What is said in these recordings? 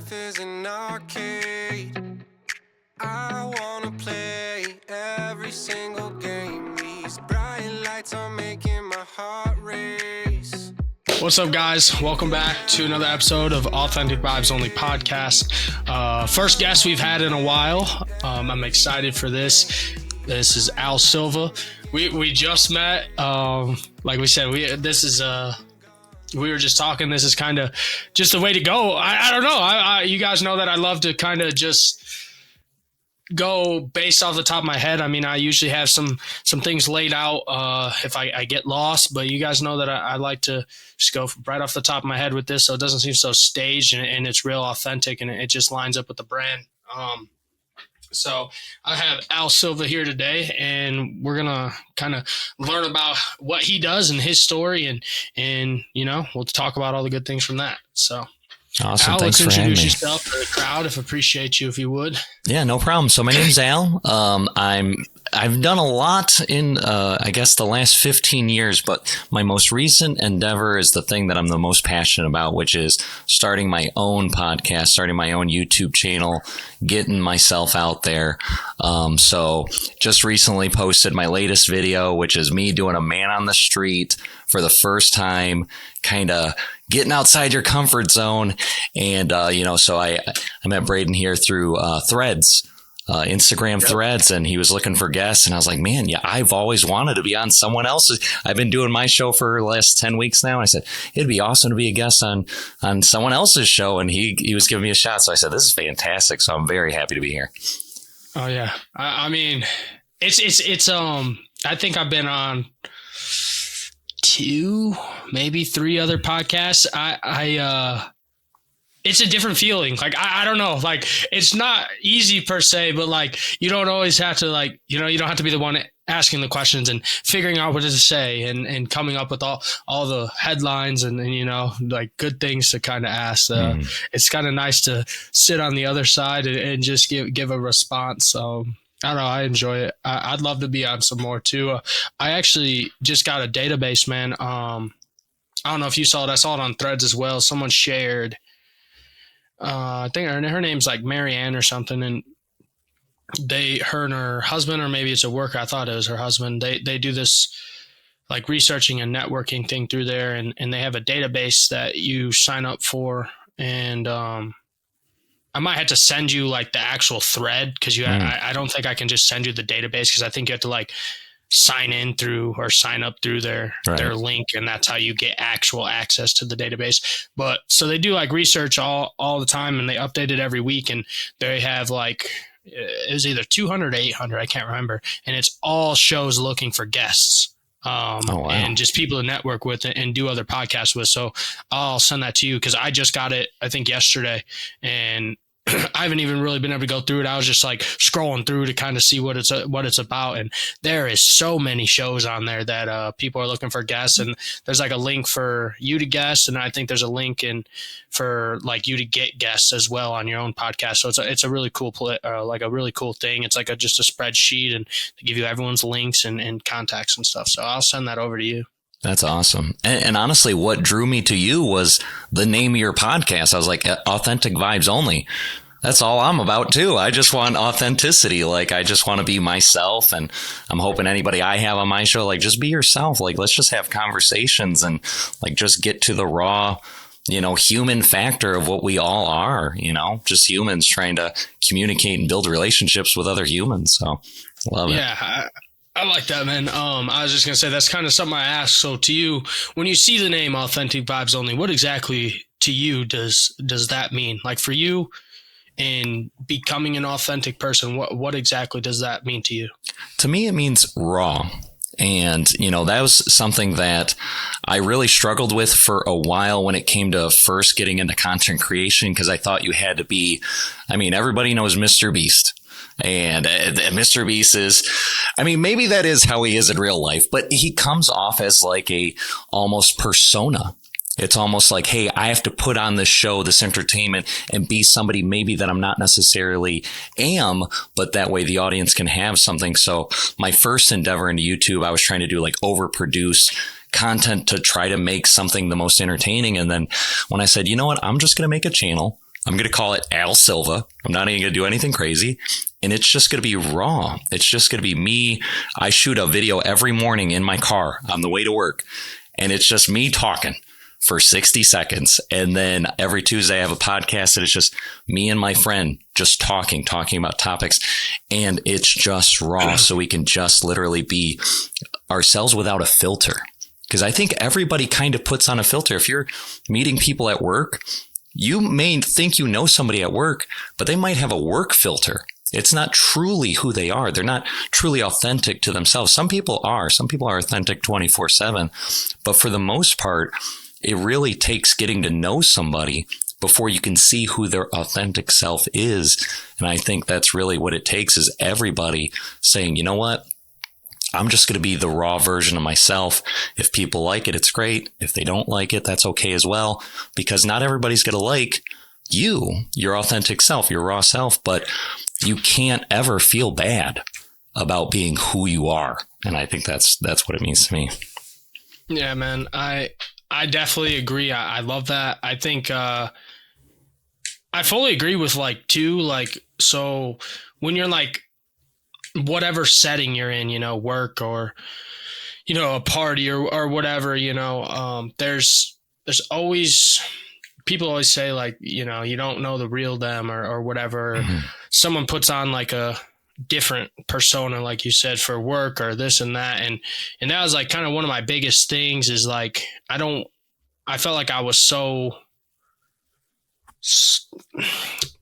life is an arcade. I wanna play every single game. These bright lights are making my heart race. What's up, guys? Welcome back to another episode of Authentic Vibes Only podcast. First guest we've had in a while. I'm excited for this. This is Silva. We just met. Like we said, we were just talking. This is kind of just the way to go. I don't know. You guys know that I love to kind of just go based off the top of my head. I mean, I usually have some things laid out if I get lost, but you guys know that I like to just go right off the top of my head with this, so it doesn't seem so staged and it's real authentic and it just lines up with the brand. So I have Silva here today, and we're gonna kind of learn about what he does and his story, and you know, we'll talk about all the good things from that. So awesome. Thanks for having me. Introduce yourself to the crowd, appreciate you if you would. Yeah, no problem. So my name's Al. I've done a lot in, I guess, the last 15 years, but my most recent endeavor is the thing that I'm the most passionate about, which is starting my own podcast, starting my own YouTube channel, getting myself out there. So just recently posted my latest video, which is me doing a man on the street for the first time, kind of getting outside your comfort zone. And, so I met Braeden here through Threads. Instagram Threads, and he was looking for guests, and I was like, man, yeah, I've always wanted to be on someone else's. I've been doing my show for the last 10 weeks now, and I said, it'd be awesome to be a guest on someone else's show, and he was giving me a shot, so I said, this is fantastic, so I'm very happy to be here. Oh, yeah. I mean, it's I think I've been on 2, maybe 3 other podcasts. It's a different feeling. Like, I don't know, like, it's not easy per se, but like, you don't always have to, like, you don't have to be the one asking the questions and figuring out what to say and coming up with all the headlines and like good things to kind of ask. It's kind of nice to sit on the other side and just give a response. So I don't know. I enjoy it. I'd love to be on some more too. I actually just got a database, man. I don't know if you saw it. I saw it on Threads as well. Someone shared, I think her name's like Marianne or something, and her and her husband, or maybe it's a worker, I thought it was her husband, they do this like researching and networking thing through there, and they have a database that you sign up for, and I might have to send you like the actual thread, because I don't think I can just send you the database, because I think you have to like sign in through or sign up through their link, and that's how you get actual access to the database. But so they do like research all the time, and they update it every week, and they have like, it was either 200 or 800, I can't remember, and it's all shows looking for guests. And just people to network with and do other podcasts with. So I'll send that to you, because I just got it, I think yesterday, and I haven't even really been able to go through it. I was just like scrolling through to kind of see what it's about. And there is so many shows on there that people are looking for guests. And there's like a link for you to guest. And I think there's a link for like you to get guests as well on your own podcast. So it's a really cool like a really cool thing. It's like just a spreadsheet, and they give you everyone's links and contacts and stuff. So I'll send that over to you. That's awesome. And honestly, what drew me to you was the name of your podcast. I was like, Authentic Vibes Only. That's all I'm about too. I just want authenticity. Like, I just want to be myself, and I'm hoping anybody I have on my show, like, just be yourself. Like, let's just have conversations and like just get to the raw, human factor of what we all are, just humans trying to communicate and build relationships with other humans. So love it. Yeah. I like that, man. I was just going to say, that's kind of something I asked. So to you, when you see the name Authentic Vibes Only, what exactly to you does that mean? Like, for you in becoming an authentic person, what exactly does that mean to you? To me, it means raw. And, that was something that I really struggled with for a while when it came to first getting into content creation, because I thought you had to be, everybody knows Mr. Beast. And Mr. Beast is, maybe that is how he is in real life, but he comes off as like a almost persona. It's almost like, hey, I have to put on this show, this entertainment, and be somebody maybe that I'm not necessarily am, but that way the audience can have something. So my first endeavor into YouTube, I was trying to do like overproduce content to try to make something the most entertaining. And then when I said, you know what, I'm just going to make a channel I'm going to call it Al Silva. I'm not even going to do anything crazy. And it's just going to be raw. It's just going to be me. I shoot a video every morning in my car on the way to work. And it's just me talking for 60 seconds. And then every Tuesday I have a podcast and it's just me and my friend just talking about topics. And it's just raw. So we can just literally be ourselves without a filter. Because I think everybody kind of puts on a filter. If you're meeting people at work, you may think you know somebody at work, but they might have a work filter. It's not truly who they are. They're not truly authentic to themselves. Some people are. Some people are authentic 24/7. But for the most part, it really takes getting to know somebody before you can see who their authentic self is. And I think that's really what it takes, is everybody saying, you know what? I'm just going to be the raw version of myself. If people like it, it's great. If they don't like it, that's okay as well. Because not everybody's going to like you, your authentic self, your raw self, but you can't ever feel bad about being who you are. And I think that's what it means to me. Yeah, man. I definitely agree. I love that. I think I fully agree with so when you're like, whatever setting you're in, work or, a party or whatever, there's always, people always say you don't know the real them or whatever. Mm-hmm. Someone puts on like a different persona, like you said, for work or this and that. And that was like kind of one of my biggest things is like, I felt like I was so,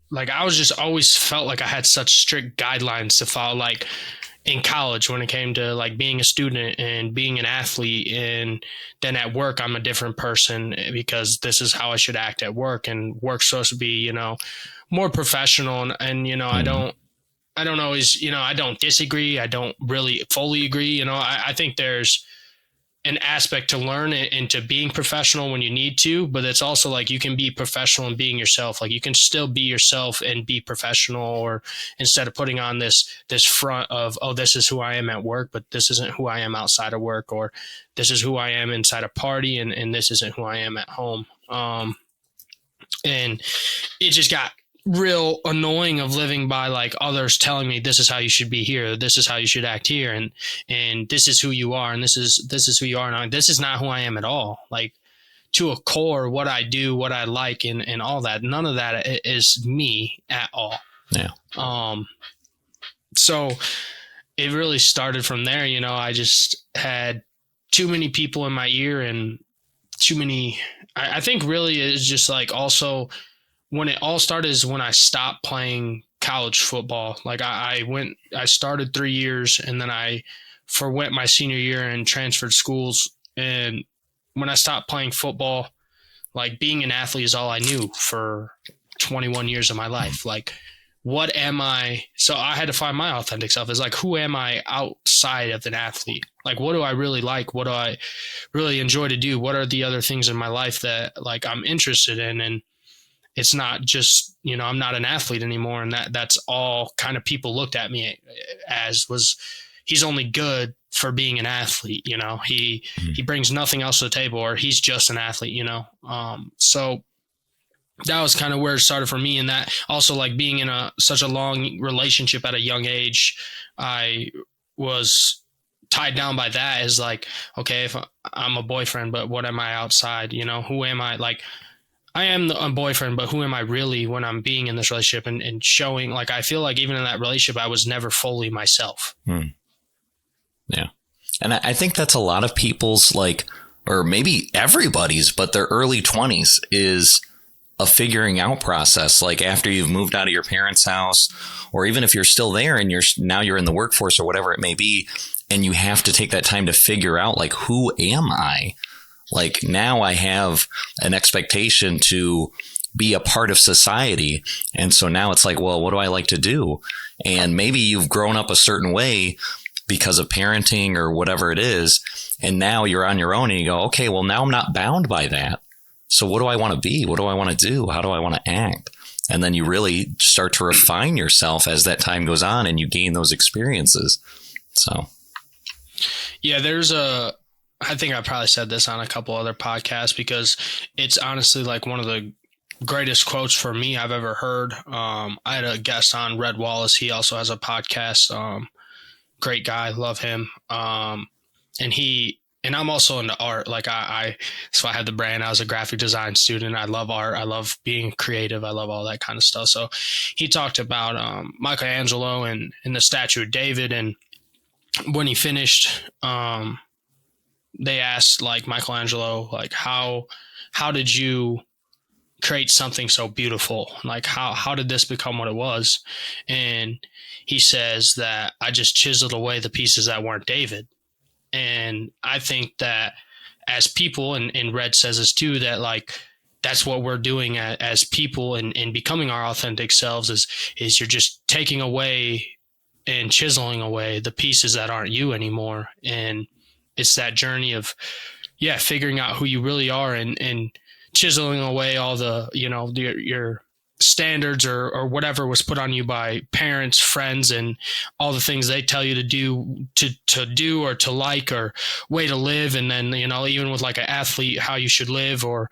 like I was just always felt like I had such strict guidelines to follow, like in college when it came to like being a student and being an athlete. And then at work, I'm a different person because this is how I should act at work, and work's supposed to be, more professional. And I don't always, I don't disagree. I don't really fully agree. I think there's an aspect to learn into being professional when you need to, but it's also like you can be professional in being yourself. Like you can still be yourself and be professional, or instead of putting on this front of, oh, this is who I am at work, but this isn't who I am outside of work, or this is who I am inside a party, and this isn't who I am at home. And it just got real annoying of living by like others telling me this is how you should be here, this is how you should act here, and this is who you are, and this is who you are, and this is not who I am at all. Like to a core, what I do, what I like, and all that, none of that is me at all. Yeah. So it really started from there. I just had too many people in my ear, and too many. I think really is just like also. When it all started is when I stopped playing college football. Like I started 3 years, and then I forwent my senior year and transferred schools. And when I stopped playing football, like being an athlete is all I knew for 21 years of my life. Like, what am I? So I had to find my authentic self. It's like, who am I outside of an athlete? Like, what do I really like? What do I really enjoy to do? What are the other things in my life that like I'm interested in? And it's not just, I'm not an athlete anymore. And that's all kind of people looked at me as was, he's only good for being an athlete. He brings nothing else to the table, or he's just an athlete, so that was kind of where it started for me. And that also, like being in such a long relationship at a young age, I was tied down by that as like, okay, if I'm a boyfriend, but what am I outside? Who am I? Like, I am a boyfriend, but who am I really when I'm being in this relationship and showing, like, I feel like even in that relationship, I was never fully myself. Yeah. And I think that's a lot of people's, like, or maybe everybody's, but their early 20s is a figuring out process. Like after you've moved out of your parents' house, or even if you're still there and you're in the workforce or whatever it may be, and you have to take that time to figure out, like, who am I? Like now I have an expectation to be a part of society. And so now it's like, well, what do I like to do? And maybe you've grown up a certain way because of parenting or whatever it is. And now you're on your own and you go, okay, well, now I'm not bound by that. So what do I want to be? What do I want to do? How do I want to act? And then you really start to refine yourself as that time goes on and you gain those experiences. So. Yeah, I think I probably said this on a couple other podcasts because it's honestly like one of the greatest quotes for me I've ever heard. I had a guest on, Red Wallace. He also has a podcast. Great guy, love him. And I'm also into art. Like so I had the brand. I was a graphic design student. I love art. I love being creative. I love all that kind of stuff. So he talked about Michelangelo and the statue of David. And when he finished, they asked like Michelangelo, like how did you create something so beautiful? Like how did this become what it was? And he says that I just chiseled away the pieces that weren't David. And I think that as people, and Red says this too, that like that's what we're doing as people and becoming our authentic selves is you're just taking away and chiseling away the pieces that aren't you anymore. And it's that journey of, figuring out who you really are and chiseling away all the, your standards or whatever was put on you by parents, friends, and all the things they tell you to do or to like or way to live. And then, even with like an athlete, how you should live, or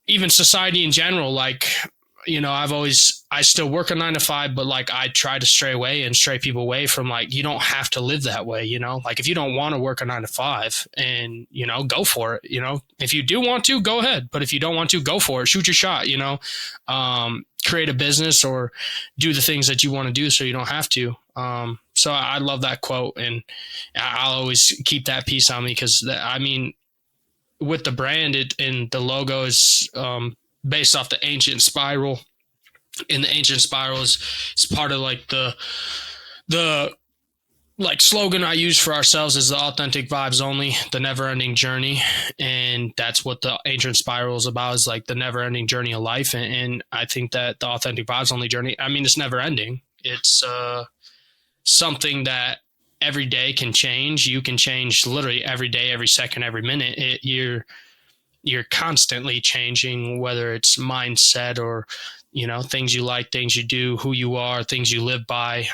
even society in general. Like, I still work a 9 to 5, but like I try to stray people away from like, you don't have to live that way. Like if you don't want to work a 9 to 5 and, go for it, if you do want to, go ahead. But if you don't want to, go for it, shoot your shot, create a business or do the things that you want to do so you don't have to. So I love that quote, and I'll always keep that piece on me because with the brand and the logo is, based off the ancient spiral, and the ancient spiral is part of like the like slogan I use for ourselves is the authentic vibes only, the never ending journey. And that's what the ancient spiral is about, is like the never ending journey of life. And I think that the authentic vibes only journey, it's never ending. It's something that every day can change. You can change literally every day, every second, every minute. You're constantly changing, whether it's mindset or, things you like, things you do, who you are, things you live by.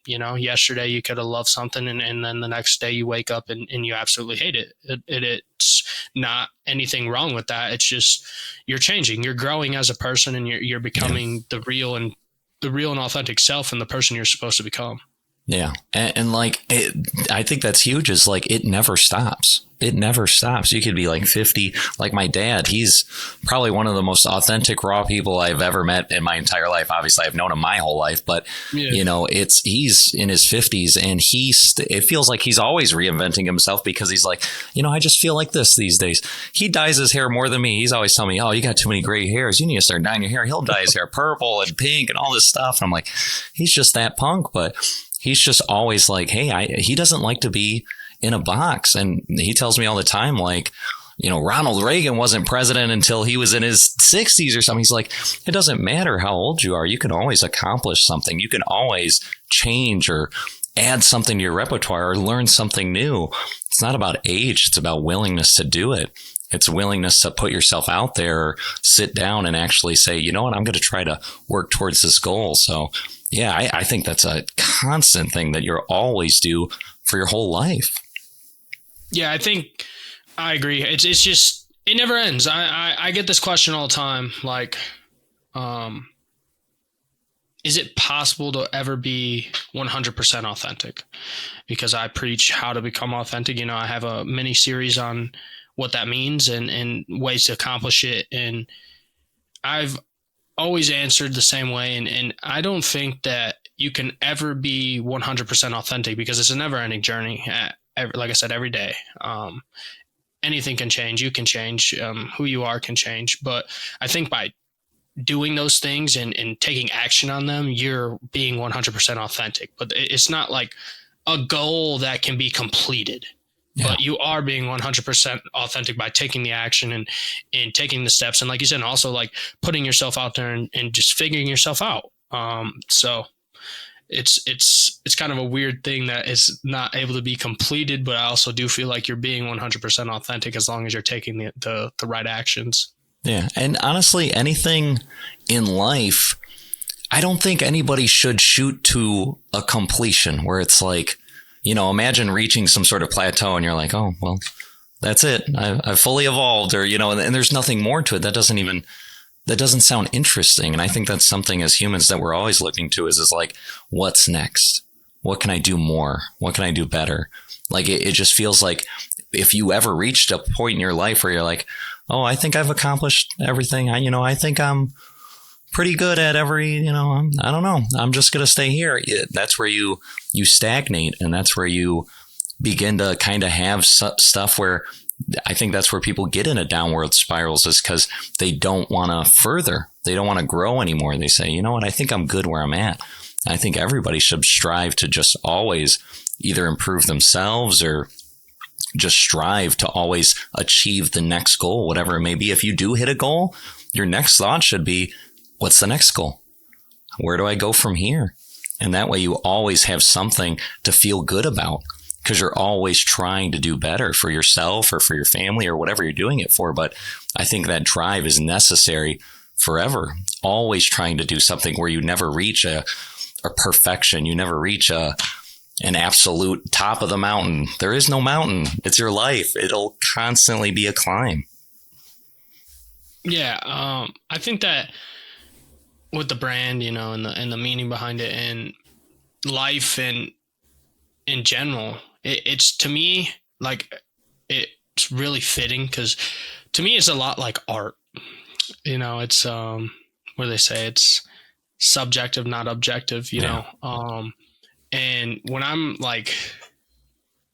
Yesterday you could have loved something and then the next day you wake up and you absolutely hate it. It's not anything wrong with that. It's just, you're changing, you're growing as a person, and you're becoming the real and authentic self and the person you're supposed to become. Yeah. And like, I think that's huge, is like, it never stops. It never stops. You could be like 50, like my dad, he's probably one of the most authentic, raw people I've ever met in my entire life. Obviously I've known him my whole life, but he's in his 50s and it feels like he's always reinventing himself, because he's like, I just feel like this these days. He dyes his hair more than me. He's always telling me, oh, you got too many gray hairs. You need to start dyeing your hair. He'll dye his hair purple and pink and all this stuff. And I'm like, he's just that punk, but he's just always like, hey, he doesn't like to be in a box. And he tells me all the time, like, Ronald Reagan wasn't president until he was in his 60s or something. He's like, it doesn't matter how old you are. You can always accomplish something. You can always change or add something to your repertoire or learn something new. It's not about age. It's about willingness to do it. It's willingness to put yourself out there, or sit down and actually say, you know what, I'm going to try to work towards this goal. So yeah, I think that's a constant thing that you'll always do for your whole life. Yeah, I think I agree. It's just, it never ends. I get this question all the time. Like, is it possible to ever be 100% authentic? Because I preach how to become authentic. I have a mini series on what that means and ways to accomplish it. And I've always answered the same way. And I don't think that you can ever be 100% authentic, because it's a never ending journey. Like I said, every day, anything can change. You can change, who you are can change. But I think by doing those things and taking action on them, you're being 100% authentic. But it's not like a goal that can be completed. Yeah. But you are being 100% authentic by taking the action and taking the steps. And like you said, also like putting yourself out there and just figuring yourself out. So it's kind of a weird thing that is not able to be completed, but I also do feel like you're being 100% authentic as long as you're taking the right actions. Yeah. And honestly, anything in life, I don't think anybody should shoot to a completion where it's like, imagine reaching some sort of plateau and you're like, oh, well, that's it. I've fully evolved, or, and there's nothing more to it. That that doesn't sound interesting. And I think that's something as humans that we're always looking to is like, what's next? What can I do more? What can I do better? Like, it just feels like if you ever reached a point in your life where you're like, oh, I think I've accomplished everything. I think I'm pretty good at every, I don't know. I'm just going to stay here. That's where you stagnate. And that's where you begin to kind of have stuff where I think that's where people get into downward spirals, is because they don't want to further. They don't want to grow anymore. They say, you know what? I think I'm good where I'm at. I think everybody should strive to just always either improve themselves or just strive to always achieve the next goal, whatever it may be. If you do hit a goal, your next thought should be, what's the next goal? Where do I go from here? And that way you always have something to feel good about, because you're always trying to do better for yourself or for your family or whatever you're doing it for. But I think that drive is necessary forever. Always trying to do something where you never reach a perfection. You never reach an absolute top of the mountain. There is no mountain. It's your life. It'll constantly be a climb. Yeah. I think that with the brand, and the meaning behind it, and life and in general, it's to me, like, it's really fitting, because to me it's a lot like art. It's what do they say, it's subjective, not objective, you know. And when I'm like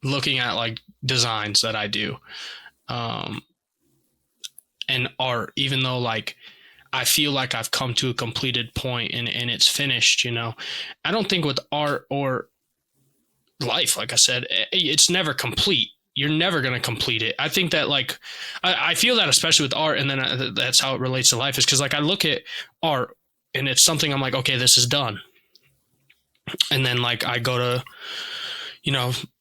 looking at like designs that I do, and art, even though like I feel like I've come to a completed point and it's finished, I don't think with art or life, like I said, it's never complete. You're never going to complete it. I think that like, I feel that especially with art, and then that's how it relates to life, is because like I look at art and it's something I'm like, okay, this is done. And then like I go to,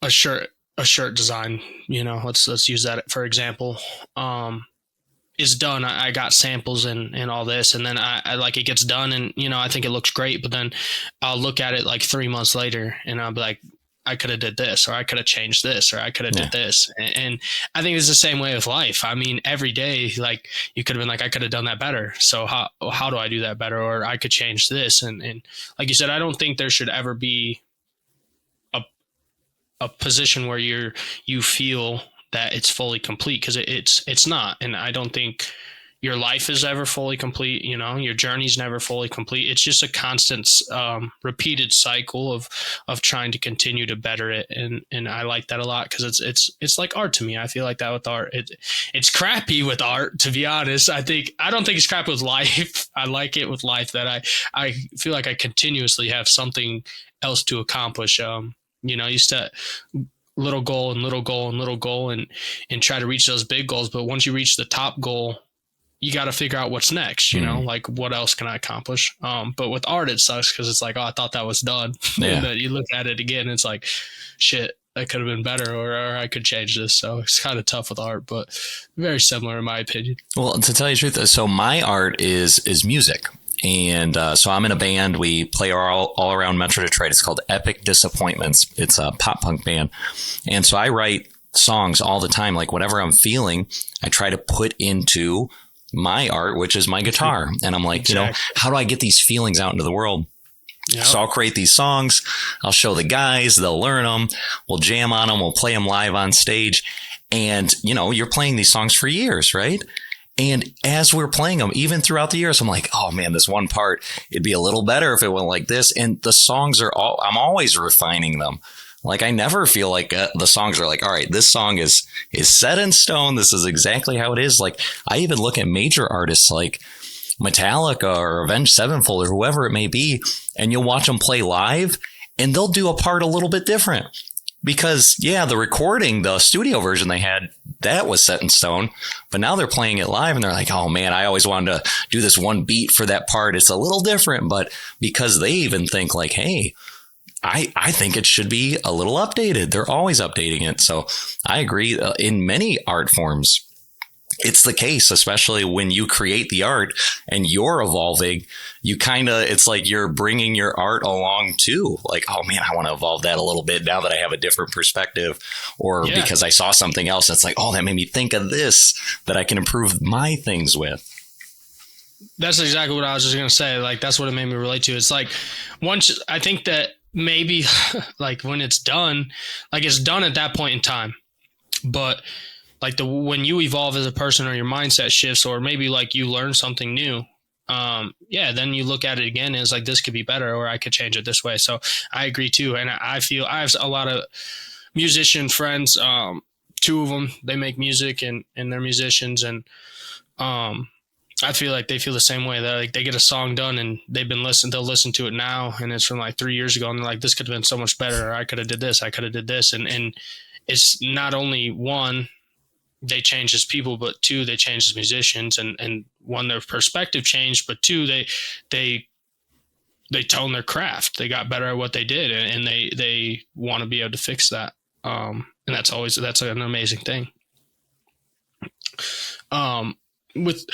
a shirt design, let's use that for example, is done. I got samples and all this, and then I like, it gets done, and I think it looks great, but then I'll look at it like 3 months later and I'll be like, I could have did this, or I could have changed this, or I could have did this. And I think it's the same way with life. I mean, every day, like you could have been like, I could have done that better. So how do I do that better? Or I could change this. And like you said, I don't think there should ever be a position where you feel that it's fully complete, because it's not. And I don't think your life is ever fully complete. Your journey's never fully complete. It's just a constant, repeated cycle of trying to continue to better it. And I like that a lot, because it's like art to me. I feel like that with art. It's crappy with art, to be honest. I don't think it's crappy with life. I like it with life, that I feel like I continuously have something else to accomplish. You set little goal and little goal and little goal and try to reach those big goals. But once you reach the top goal, you got to figure out what's next, like what else can I accomplish? But with art, it sucks, because it's like, oh, I thought that was done. Yeah. And then you look at it again, it's like, shit, that could have been better, or I could change this. So it's kind of tough with art, but very similar in my opinion. Well, to tell you the truth, so my art is music. And so I'm in a band. We play all around Metro Detroit. It's called Epic Disappointments. It's a pop punk band. And so I write songs all the time. Like whatever I'm feeling, I try to put into my art, which is my guitar. And I'm like, exactly. How do I get these feelings out into the world? Yep. So I'll create these songs. I'll show the guys, they'll learn them. We'll jam on them. We'll play them live on stage. And, you're playing these songs for years, right? And as we're playing them, even throughout the years, I'm like, oh man, this one part, it'd be a little better if it went like this. And the songs I'm always refining them. Like I never feel like the songs are like, all right, this song is set in stone. This is exactly how it is. Like I even look at major artists like Metallica or Avenged Sevenfold or whoever it may be, and you'll watch them play live and they'll do a part a little bit different. Because, the recording, the studio version they had, that was set in stone. But now they're playing it live and they're like, oh, man, I always wanted to do this one beat for that part. It's a little different. But because they even think like, hey, I think it should be a little updated. They're always updating it. So I agree. In many art forms, it's the case, especially when you create the art and you're evolving, it's like you're bringing your art along too. Like, oh man, I want to evolve that a little bit now that I have a different perspective, or because I saw something else. It's like, oh, that made me think of this that I can improve my things with. That's exactly what I was just going to say. Like, that's what it made me relate to. It's like, once I think that maybe like when it's done, like it's done at that point in time. But like when you evolve as a person or your mindset shifts, or maybe like you learn something new, then you look at it again and it's like, this could be better, or I could change it this way. So I agree too. And I feel I have a lot of musician friends, two of them, they make music and they're musicians. And, I feel like they feel the same way. That like they get a song done and they'll listen to it now, and it's from like 3 years ago, and they're like, this could have been so much better, or I could have did this, and it's not only one, they change as people, but two, they change as musicians, and one, their perspective changed, but two, they toned their craft, they got better at what they did, and they want to be able to fix that, and that's an amazing thing. With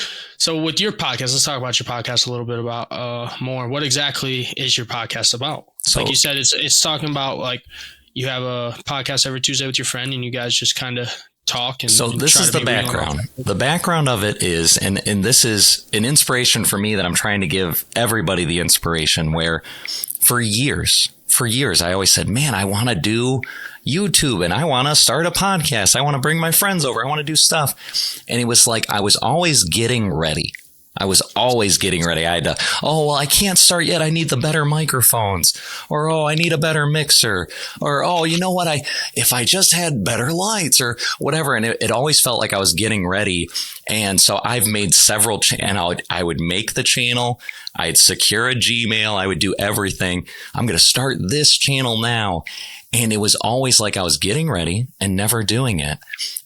your podcast, let's talk about your podcast a little bit about more. What exactly is your podcast about? So, like you said, it's talking about like you have a podcast every Tuesday with your friend, and you guys just kind of talk. And this is the background. The background of it is, and this is an inspiration for me that I'm trying to give everybody the inspiration. Where for years, I always said, man, I want to do YouTube and I want to start a podcast. I want to bring my friends over. I want to do stuff. And it was like, I was always getting ready. I had to, I can't start yet. I need the better microphones, or, I need a better mixer, or, you know what? If I just had better lights or whatever. And it always felt like I was getting ready. And so I've made several, and I would make the channel. I'd secure a Gmail. I would do everything. I'm going to start this channel now. And it was always like I was getting ready and never doing it.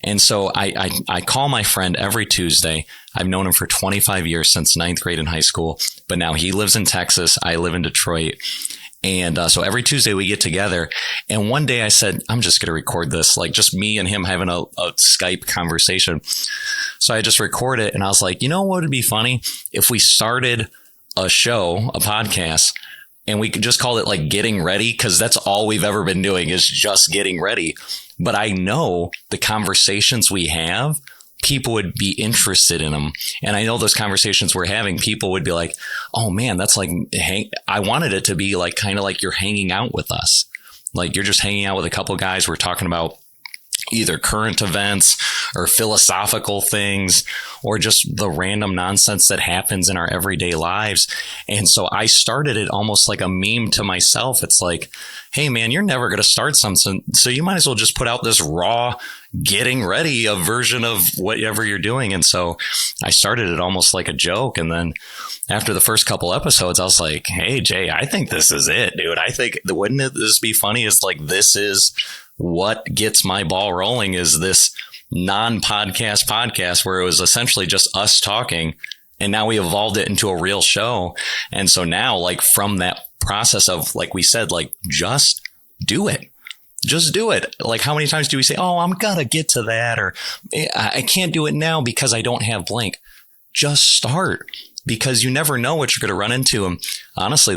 And so I call my friend every Tuesday. I've known him for 25 years, since 9th grade in high school. But now he lives in Texas. I live in Detroit. And so every Tuesday we get together. And one day I said, I'm just going to record this, like just me and him having a Skype conversation. So I just record it. And I was like, you know what would be funny? If we started a show, a podcast, and we could just call it like Getting Ready, because that's all we've ever been doing is just getting ready. But I know the conversations we have, people would be interested in them. And I know those conversations we're having, people would be like, oh man, that's like, I wanted it to be like kind of like you're hanging out with us. Like you're just hanging out with a couple of guys. We're talking about either current events or philosophical things, or just the random nonsense that happens in our everyday lives. And so I started it almost like a meme to myself. It's like, hey man, you're never going to start something, so you might as well just put out this raw getting ready, a version of whatever you're doing. And so I started it almost like a joke. And then after the first couple episodes, I was like, hey Jay, I think this is it, dude. I think wouldn't this be funny? It's like, this is what gets my ball rolling, is this non-podcast podcast where it was essentially just us talking. And now we evolved it into a real show. And so now, like, from that process of, like we said, like, just do it. Just do it. Like, how many times do we say, oh, I'm gonna get to that, or I can't do it now because I don't have blank. Just start, because you never know what you're going to run into. And honestly,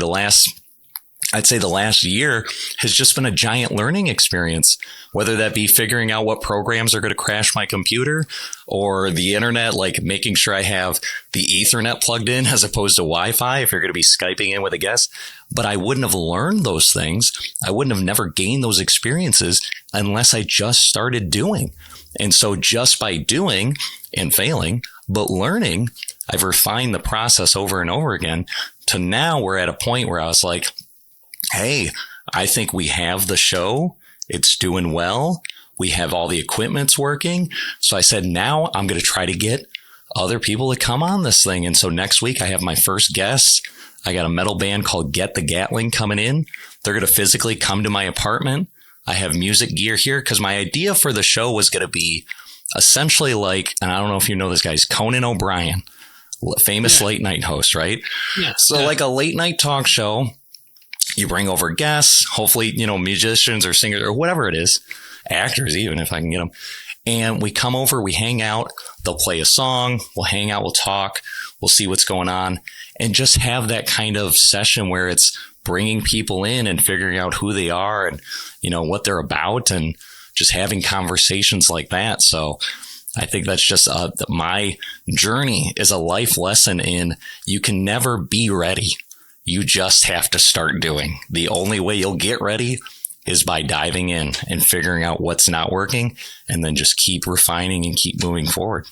I'd say the last year has just been a giant learning experience, whether that be figuring out what programs are going to crash my computer, or the internet, like making sure I have the Ethernet plugged in as opposed to Wi-Fi if you're going to be Skyping in with a guest. But I wouldn't have learned those things. I wouldn't have never gained those experiences unless I just started doing. And so just by doing and failing, but learning, I've refined the process over and over again to now we're at a point where I was like, hey, I think we have the show. It's doing well. We have all the equipment's working. So I said, now I'm going to try to get other people to come on this thing. And so next week I have my first guest. I got a metal band called Get the Gatling coming in. They're going to physically come to my apartment. I have music gear here because my idea for the show was going to be essentially like, and I don't know if you know this guy's Conan O'Brien, famous late night host, right? Yeah. So like a late night talk show. You bring over guests, hopefully, musicians or singers or whatever it is, actors, even if I can get them. And we come over, we hang out, they'll play a song, we'll hang out, we'll talk, we'll see what's going on, and just have that kind of session where it's bringing people in and figuring out who they are and, what they're about, and just having conversations like that. So I think that's just my journey is a life lesson in you can never be ready. You just have to start doing. The only way you'll get ready is by diving in and figuring out what's not working, and then just keep refining and keep moving forward.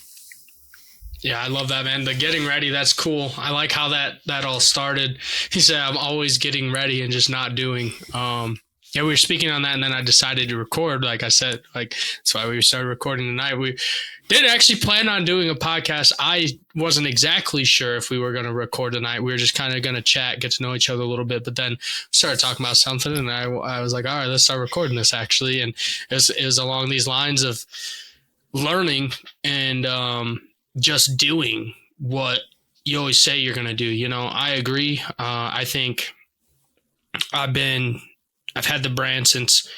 Yeah, I love that, man. The getting ready, that's cool. I like how that all started. He said, I'm always getting ready and just not doing. Yeah, we were speaking on that, and then I decided to record. Like I said, that's why we started recording tonight. We did actually plan on doing a podcast. I wasn't exactly sure if we were going to record tonight. We were just kind of going to chat, get to know each other a little bit, but then we started talking about something, and I was like, all right, let's start recording this actually. And it was along these lines of learning and just doing what you always say you're going to do. I agree. I think I've had the brand since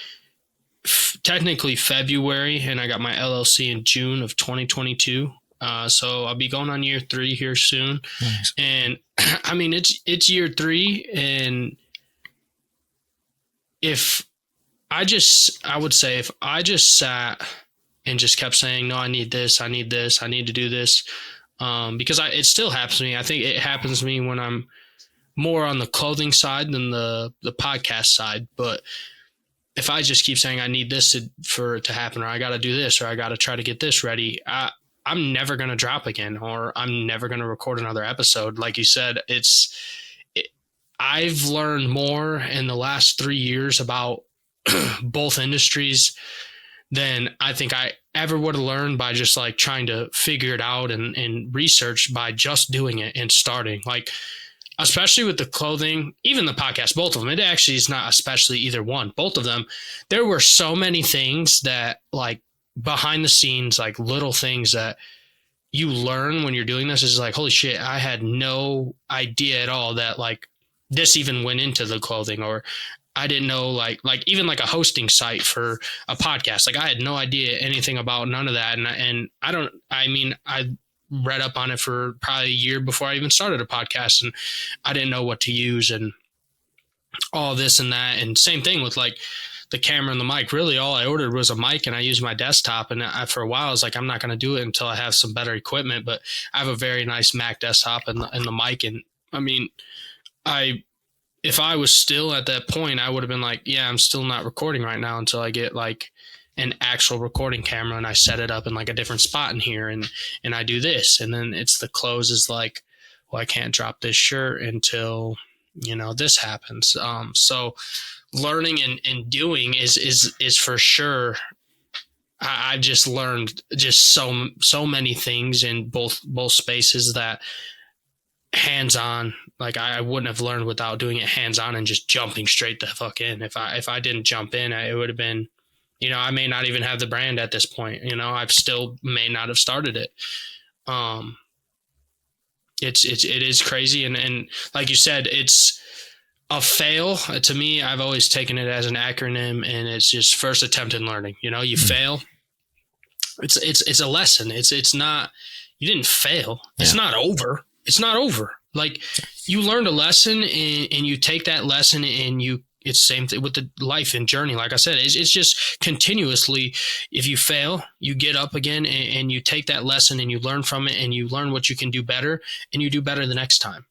technically February, and I got my LLC in June of 2022. So I'll be going on year 3 here soon. Nice. And I mean, it's year 3. And I would say if I just sat and just kept saying, no, I need this, I need this, I need to do this. Because it still happens to me. I think it happens to me when I'm more on the clothing side than the podcast side. But if I just keep saying I need this for it to happen, or I got to do this, or I got to try to get this ready, I'm never going to drop again, or I'm never going to record another episode. Like you said, I've learned more in the last 3 years about both industries than I think I ever would have learned by just like trying to figure it out and research by just doing it and starting. Like, especially with the clothing, even the podcast, both of them, it actually is not especially either one, both of them. There were so many things that like behind the scenes, like little things that you learn when you're doing this is like, holy shit, I had no idea at all that like this even went into the clothing, or I didn't know like even like a hosting site for a podcast. Like I had no idea anything about none of that. And I read up on it for probably a year before I even started a podcast, and I didn't know what to use and all this and that. And same thing with like the camera and the mic. Really all I ordered was a mic, and I used my desktop. And for a while I was like, I'm not going to do it until I have some better equipment, but I have a very nice Mac desktop and the mic. And I mean, if I was still at that point, I would have been like, yeah, I'm still not recording right now until I get like an actual recording camera and I set it up in like a different spot in here and I do this. And then it's the close is like, well, I can't drop this shirt until, this happens. So learning and doing is for sure. I just learned just so many things in both spaces that hands-on, like I wouldn't have learned without doing it hands-on and just jumping straight the fuck in. If I didn't jump in, it would have been, I may not even have the brand at this point. I've still may not have started it. It is crazy. And like you said, it's a fail. To me, I've always taken it as an acronym, and it's just first attempt in learning. You fail. It's a lesson. It's not, you didn't fail. It's not over. It's not over. Like you learned a lesson and you take that lesson and it's the same thing with the life and journey. Like I said, it's just continuously, if you fail, you get up again and you take that lesson and you learn from it and you learn what you can do better and you do better the next time.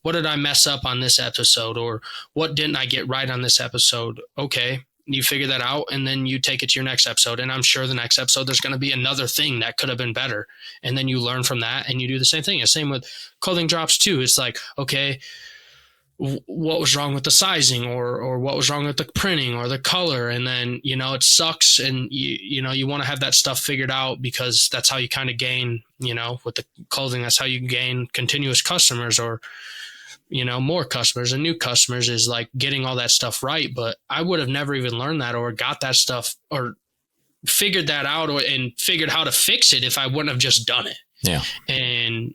What did I mess up on this episode, or what didn't I get right on this episode? Okay. You figure that out and then you take it to your next episode. And I'm sure the next episode, there's going to be another thing that could have been better. And then you learn from that and you do the same thing. And same with clothing drops too. It's like, okay, what was wrong with the sizing or what was wrong with the printing or the color? And then, it sucks. And you want to have that stuff figured out, because that's how you kind of gain, with the clothing, that's how you gain continuous customers or, more customers and new customers, is like getting all that stuff right. But I would have never even learned that or got that stuff or figured that out and figured how to fix it if I wouldn't have just done it. Yeah. And,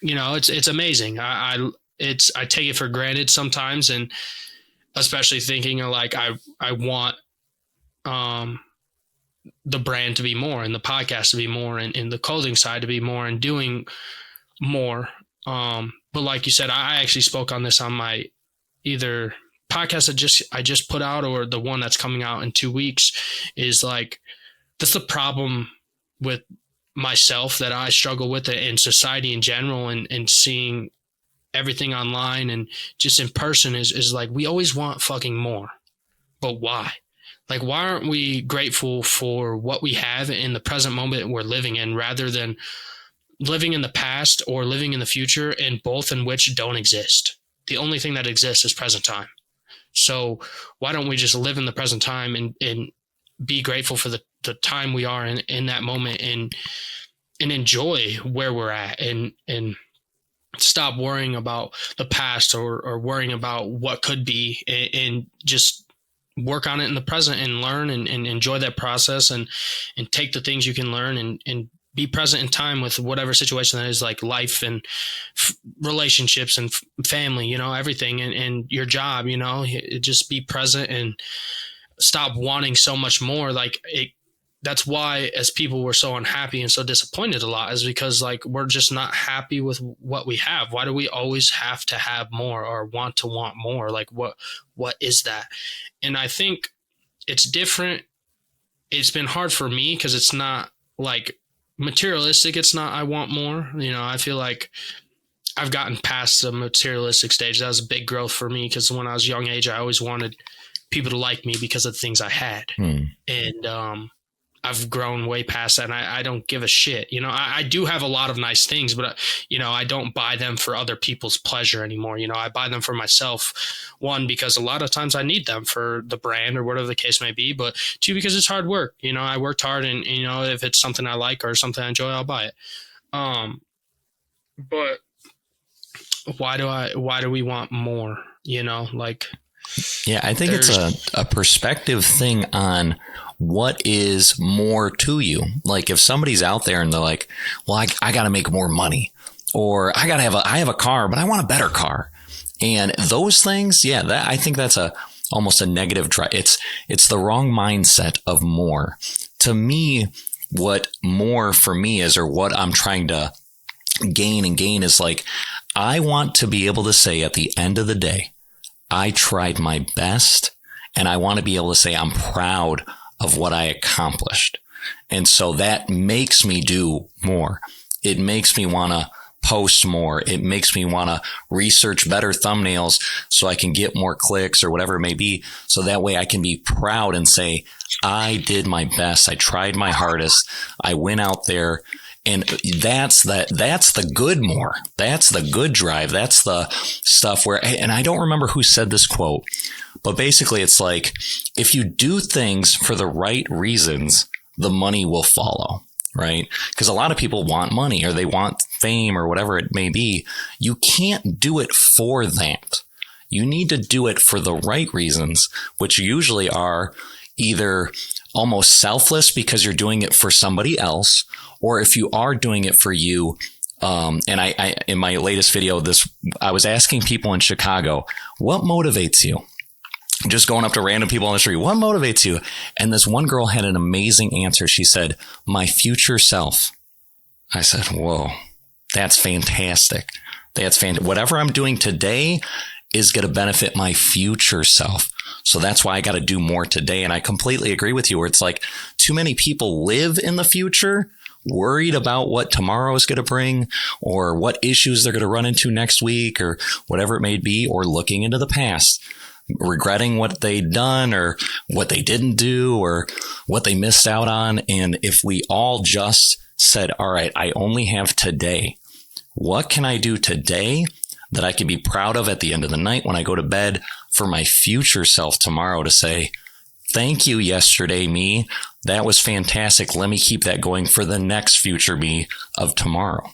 it's amazing. I take it for granted sometimes. And especially thinking of like, I want, the brand to be more and the podcast to be more and the clothing side to be more and doing more. But like you said, I actually spoke on this on my either podcast that I just put out or the one that's coming out in 2 weeks, is like, that's the problem with myself that I struggle with in society in general, and seeing everything online and just in person is like, we always want fucking more, but why? Like, why aren't we grateful for what we have in the present moment we're living in, rather than living in the past or living in the future, and both in which don't exist? The only thing that exists is present time. So why don't we just live in the present time and be grateful for the time we are in that moment, and enjoy where we're at, and stop worrying about the past, or worrying about what could be, and just work on it in the present, and learn, and enjoy that process, and take the things you can learn, and be present in time with whatever situation that is, like life and relationships and family, you know, everything, and your job, you know, just be present and stop wanting so much more. Like, that's why as people we're so unhappy and so disappointed a lot, is because like we're just not happy with what we have. Why do we always have to have more, or want more? Like, what is that? And I think it's different. It's been hard for me because it's not like materialistic. It's not, I want more. You know, I feel like I've gotten past the materialistic stage. That was a big growth for me, because when I was young age, I always wanted people to like me because of the things I had. And I've grown way past that, and I don't give a shit. You know, I do have a lot of nice things, but you know, I don't buy them for other people's pleasure anymore. You know, I buy them for myself. One, because a lot of times I need them for the brand or whatever the case may be, but two, because it's hard work. You know, I worked hard, and you know, if it's something I like or something I enjoy, I'll buy it. But why do we want more? You know, like, yeah, I think it's a perspective thing on what is more to you. Like, if somebody's out there and they're like, well, I got to make more money, or I have a car, but I want a better car. And those things, yeah, I think that's almost a negative drive. It's the wrong mindset of more. To me, what more for me is, or what I'm trying to gain is like, I want to be able to say at the end of the day, I tried my best, and I want to be able to say I'm proud of what I accomplished. And so that makes me do more. It makes me want to post more. It makes me want to research better thumbnails so I can get more clicks or whatever it may be. So that way I can be proud and say, I did my best. I tried my hardest. I went out there. And that's the good more. That's the good drive. That's the stuff where, and I don't remember who said this quote, but basically it's like, if you do things for the right reasons, the money will follow, right? Because a lot of people want money, or they want fame, or whatever it may be. You can't do it for that. You need to do it for the right reasons, which usually are either almost selfless because you're doing it for somebody else, or if you are doing it for you. And I in my latest video, I was asking people in Chicago, what motivates you? Just going up to random people on the street, what motivates you? And this one girl had an amazing answer. She said, my future self. I said, whoa, that's fantastic. Whatever I'm doing today is going to benefit my future self. So that's why I got to do more today. And I completely agree with you, where it's like, too many people live in the future, worried about what tomorrow is going to bring, or what issues they're going to run into next week, or whatever it may be, or looking into the past, regretting what they'd done, or what they didn't do, or what they missed out on. And if we all just said, all right, I only have today. What can I do today that I can be proud of at the end of the night when I go to bed, for my future self tomorrow to say, thank you, yesterday me. That was fantastic. Let me keep that going for the next future me of tomorrow.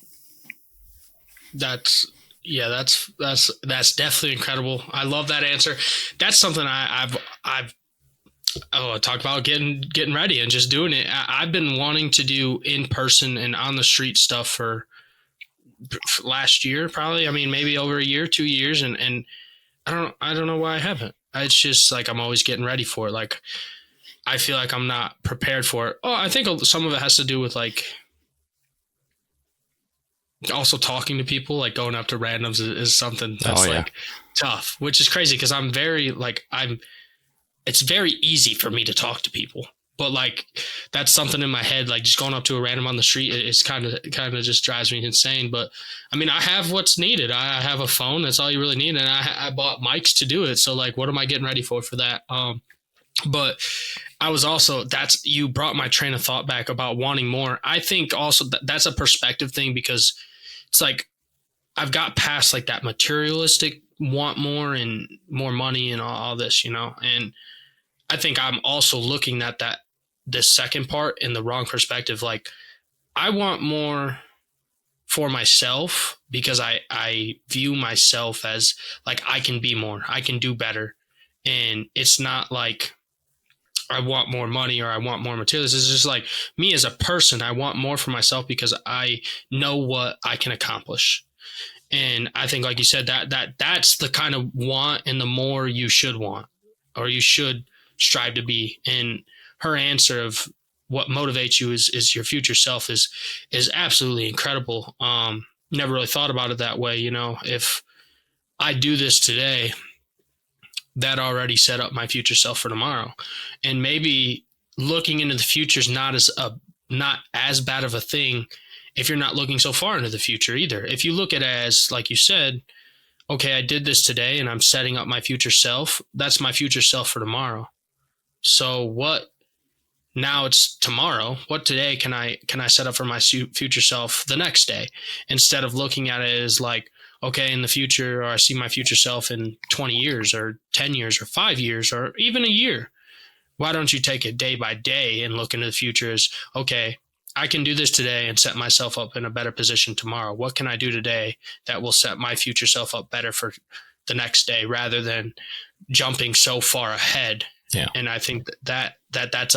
That's definitely incredible. I love that answer. That's something I've talked about getting ready and just doing it. I've been wanting to do in person and on the street stuff for last year, probably. I mean, maybe over a year, 2 years, and I don't know why I haven't. It's just like, I'm always getting ready for it. Like, I feel like I'm not prepared for it. Oh, I think some of it has to do with like also talking to people, like going up to randoms is something that's like tough, which is crazy, because I'm very like, it's very easy for me to talk to people, but like that's something in my head, like just going up to a random on the street. It's kind of just drives me insane. But I mean, I have what's needed. I have a phone. That's all you really need. And I bought mics to do it. So like, what am I getting ready for that? But I was also, you brought my train of thought back about wanting more. I think also that's a perspective thing, because it's like, I've got past like that materialistic want more and more money and all this, and I think I'm also looking at this second part in the wrong perspective. Like, I want more for myself because I view myself as like, I can be more, I can do better. And it's not like I want more money or I want more materials. It's just like me as a person, I want more for myself because I know what I can accomplish. And I think, like you said, that's the kind of want, and the more you should want, or you should strive to be. And her answer of what motivates you is your future self is absolutely incredible. Never really thought about it that way. If I do this today, that already set up my future self for tomorrow. And maybe looking into the future is not as bad of a thing if you're not looking so far into the future either. If you look at it as, like you said, okay, I did this today and I'm setting up my future self, that's my future self for tomorrow. So now it's tomorrow. What today can I set up for my future self the next day? Instead of looking at it as like, okay, in the future, or I see my future self in 20 years or 10 years or 5 years or even a year. Why don't you take it day by day and look into the future as, okay, I can do this today and set myself up in a better position tomorrow. What can I do today that will set my future self up better for the next day, rather than jumping so far ahead? Yeah. And I think that's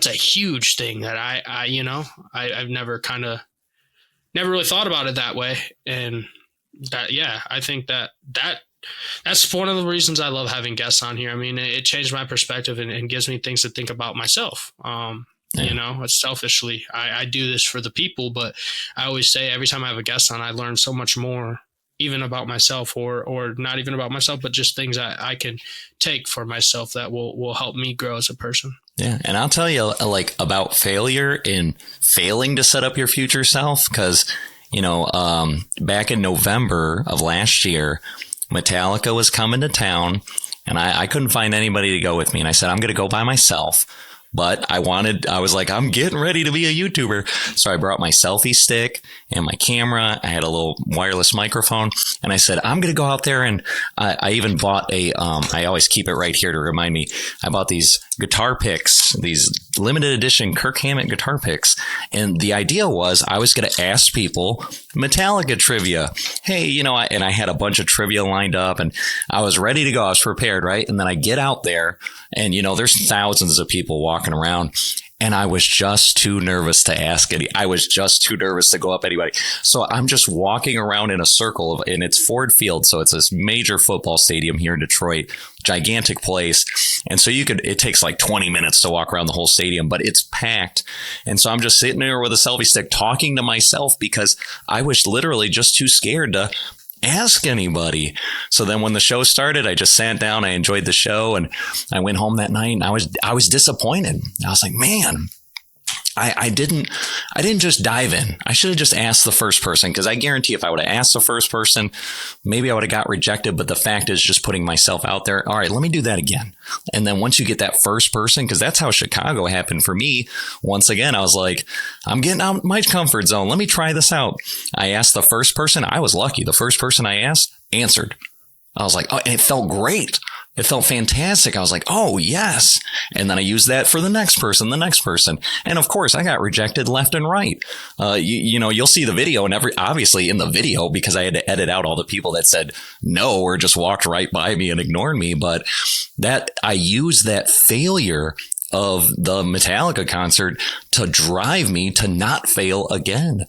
a huge thing that I've never really thought about it that way. And I think that's one of the reasons I love having guests on here. I mean, it changed my perspective and gives me things to think about myself. It's selfishly, I do this for the people, but I always say every time I have a guest on, I learn so much more, even about myself, or not even about myself, but just things I can take for myself that will help me grow as a person. Yeah. And I'll tell you like about failure in failing to set up your future self. Cause, back in November of last year, Metallica was coming to town and I couldn't find anybody to go with me. And I said, I'm going to go by myself. But I was like, I'm getting ready to be a YouTuber. So I brought my selfie stick and my camera. I had a little wireless microphone and I said, I'm going to go out there. And I even bought I always keep it right here to remind me. I bought these guitar picks, these limited edition Kirk Hammett guitar picks. And the idea was I was going to ask people Metallica trivia. Hey, and I had a bunch of trivia lined up and I was ready to go. I was prepared, right? And then I get out there and, there's thousands of people walking around. And I was just too nervous to ask I was just too nervous to go up anybody. So I'm just walking around in a circle and it's Ford Field. So it's this major football stadium here in Detroit, gigantic place. And so it takes like 20 minutes to walk around the whole stadium, but it's packed. And so I'm just sitting there with a selfie stick talking to myself because I was literally just too scared to ask anybody. So then when the show started, I just sat down, I enjoyed the show, and I went home that night and I was disappointed. I was like, man, I didn't just dive in. I should have just asked the first person, because I guarantee if I would have asked the first person, maybe I would have got rejected. But the fact is just putting myself out there. All right, let me do that again. And then once you get that first person, because that's how Chicago happened for me. Once again, I was like, I'm getting out my comfort zone. Let me try this out. I asked the first person. I was lucky. The first person I asked answered. I was like, oh, and it felt great. It felt fantastic. I was like, oh, yes. And then I used that for the next person. And of course, I got rejected left and right. You'll see the video and obviously in the video, because I had to edit out all the people that said no or just walked right by me and ignored me. But that I used that failure of the Metallica concert to drive me to not fail again.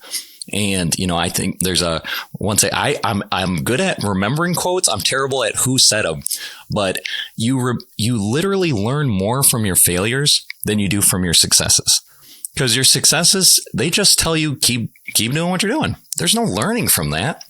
And, I think there's I'm good at remembering quotes. I'm terrible at who said them, but you literally learn more from your failures than you do from your successes, because your successes, they just tell you, keep doing what you're doing. There's no learning from that.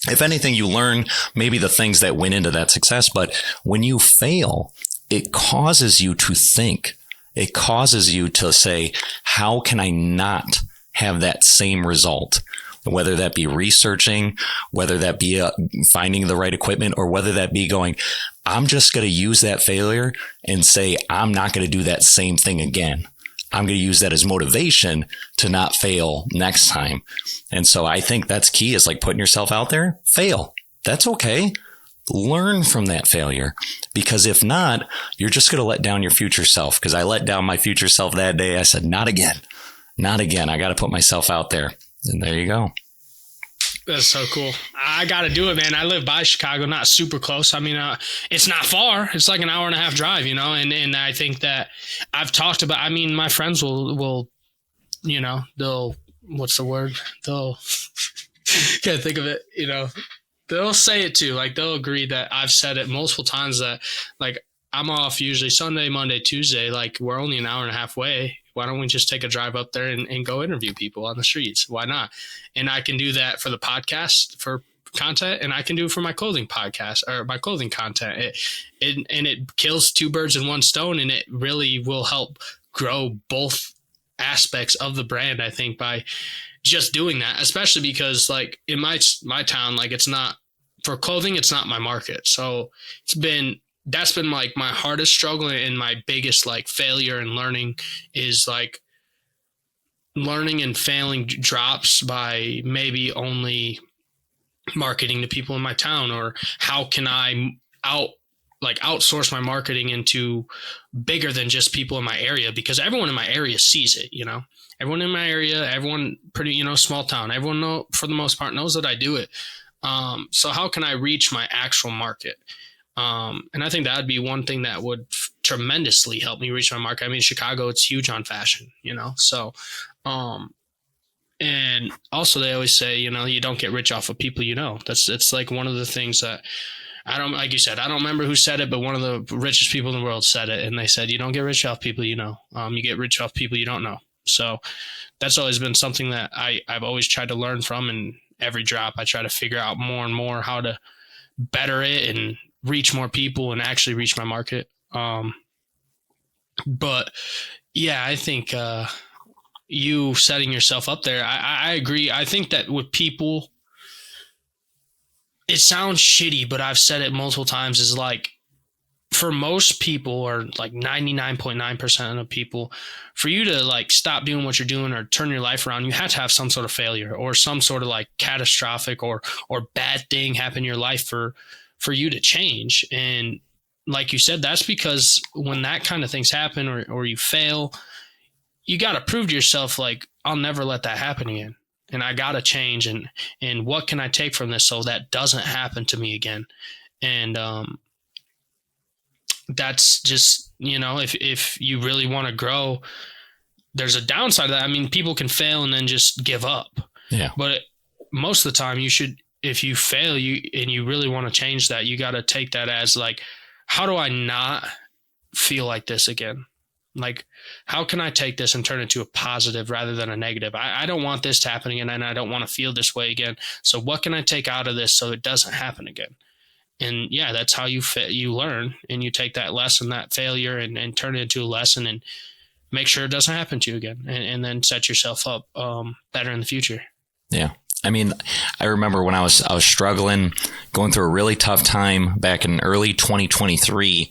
If anything, you learn maybe the things that went into that success. But when you fail, it causes you to think. it causes you to say, how can I not have that same result? Whether that be researching, whether that be finding the right equipment, or whether that be going, I'm just going to use that failure and say, I'm not going to do that same thing again. I'm going to use that as motivation to not fail next time. And so I think that's key, is like putting yourself out there. Fail. That's okay. Learn from that failure, because if not, you're just going to let down your future self. Because I let down my future self that day. I said, not again, not again. I got to put myself out there. And there you go. That's so cool. I got to do it, man. I live by Chicago, not super close. I mean, it's not far. It's like an hour and a half drive, you know, and I think that I've talked about, I mean, my friends will, you know, they'll, what's the word? They'll, can't think of it, you know, they'll say it too. Like, they'll agree that I've said it multiple times that, like, I'm off usually Sunday, Monday, Tuesday. Like, we're only an hour and a half away. Why don't we just take a drive up there and go interview people on the streets? Why not? And I can do that for the podcast, for content, and I can do it for my clothing podcast or my clothing content. It kills two birds in one stone, and it really will help grow both aspects of the brand, I think, by just doing that, especially because, like, in my town, like, it's not for clothing, it's not my market. So that's been like my hardest struggle and my biggest like failure in learning is like learning and failing drops by maybe only marketing to people in my town, or how can I outsource my marketing into bigger than just people in my area, because everyone in my area sees it, you know, everyone in my area, everyone pretty, you know, small town, everyone for the most part knows that I do it. So how can I reach my actual market? And I think that would be one thing that would tremendously help me reach my market. I mean, Chicago, it's huge on fashion, you know? So, and also they always say, you know, you don't get rich off of people, you know, it's like one of the things that like you said, I don't remember who said it, but one of the richest people in the world said it. And they said, you don't get rich off people, you know, you get rich off people you don't know. So that's always been something that I've always tried to learn from. And every drop, I try to figure out more and more how to better it and reach more people and actually reach my market. But yeah, I think you setting yourself up there, I agree. I think that with people, it sounds shitty, but I've said it multiple times, is like, for most people, or like 99.9% of people, for you to like stop doing what you're doing or turn your life around, you have to have some sort of failure or some sort of like catastrophic or bad thing happen in your life for you to change. And like you said, that's because when that kind of things happen or you fail, you got to prove to yourself, like, I'll never let that happen again. And I got to change. And what can I take from this so that doesn't happen to me again? And that's just, you know, if you really want to grow, there's a downside to that. I mean, people can fail and then just give up. Yeah. But most of the time you should, if you fail, and you really want to change that, you got to take that as like, how do I not feel like this again? Like, how can I take this and turn it into a positive rather than a negative? I don't want this to happen again, and I don't want to feel this way again. So what can I take out of this so it doesn't happen again? And yeah, that's how you learn, and you take that lesson, that failure, and turn it into a lesson and make sure it doesn't happen to you again, and then set yourself up better in the future. Yeah. I mean, I remember when I was struggling, going through a really tough time back in early 2023,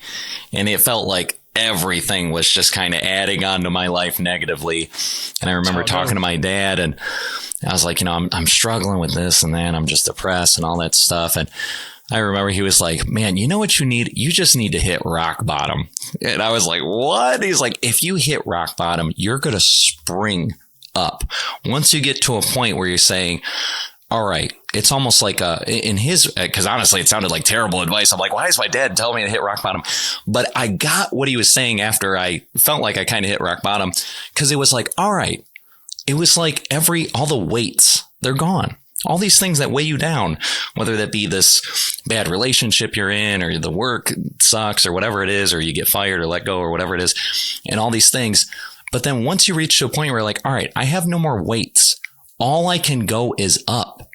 and it felt like everything was just kind of adding on to my life negatively. And I remember talking to my dad, and I was like, you know, I'm struggling with this and that. I'm just depressed and all that stuff. And I remember he was like, man, you know what you need? You just need to hit rock bottom. And I was like, what? He's like, if you hit rock bottom, you're going to spring up. Once you get to a point where you're saying, all right, it's almost like in his, because honestly, it sounded like terrible advice. I'm like, why is my dad telling me to hit rock bottom? But I got what he was saying after I felt like I kind of hit rock bottom, because it was like, all right, it was like all the weights, they're gone. All these things that weigh you down, whether that be this bad relationship you're in, or the work sucks, or whatever it is, or you get fired or let go, or whatever it is, and all these things. But then once you reach to a point where you're like, all right, I have no more weights. All I can go is up.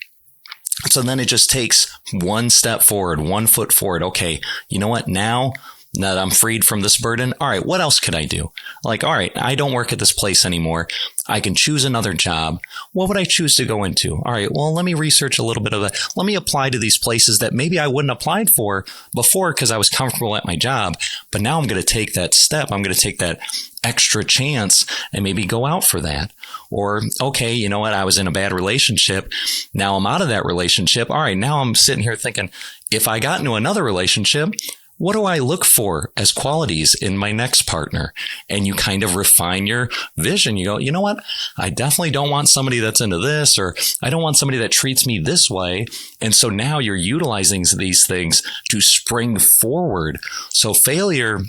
So then it just takes one step forward, 1 foot forward. Okay, you know what? Now Now that I'm freed from this burden, all right, what else could I do? Like, all right, I don't work at this place anymore. I can choose another job. What would I choose to go into? All right, well, let me research a little bit of that. Let me apply to these places that maybe I wouldn't have applied for before because I was comfortable at my job. But now I'm going to take that step. I'm going to take that extra chance and maybe go out for that. Or, okay, you know what? I was in a bad relationship. Now I'm out of that relationship. All right, now I'm sitting here thinking, if I got into another relationship, what do I look for as qualities in my next partner? And you kind of refine your vision. You go, you know what? I definitely don't want somebody that's into this, or I don't want somebody that treats me this way. And so now you're utilizing these things to spring forward. So failure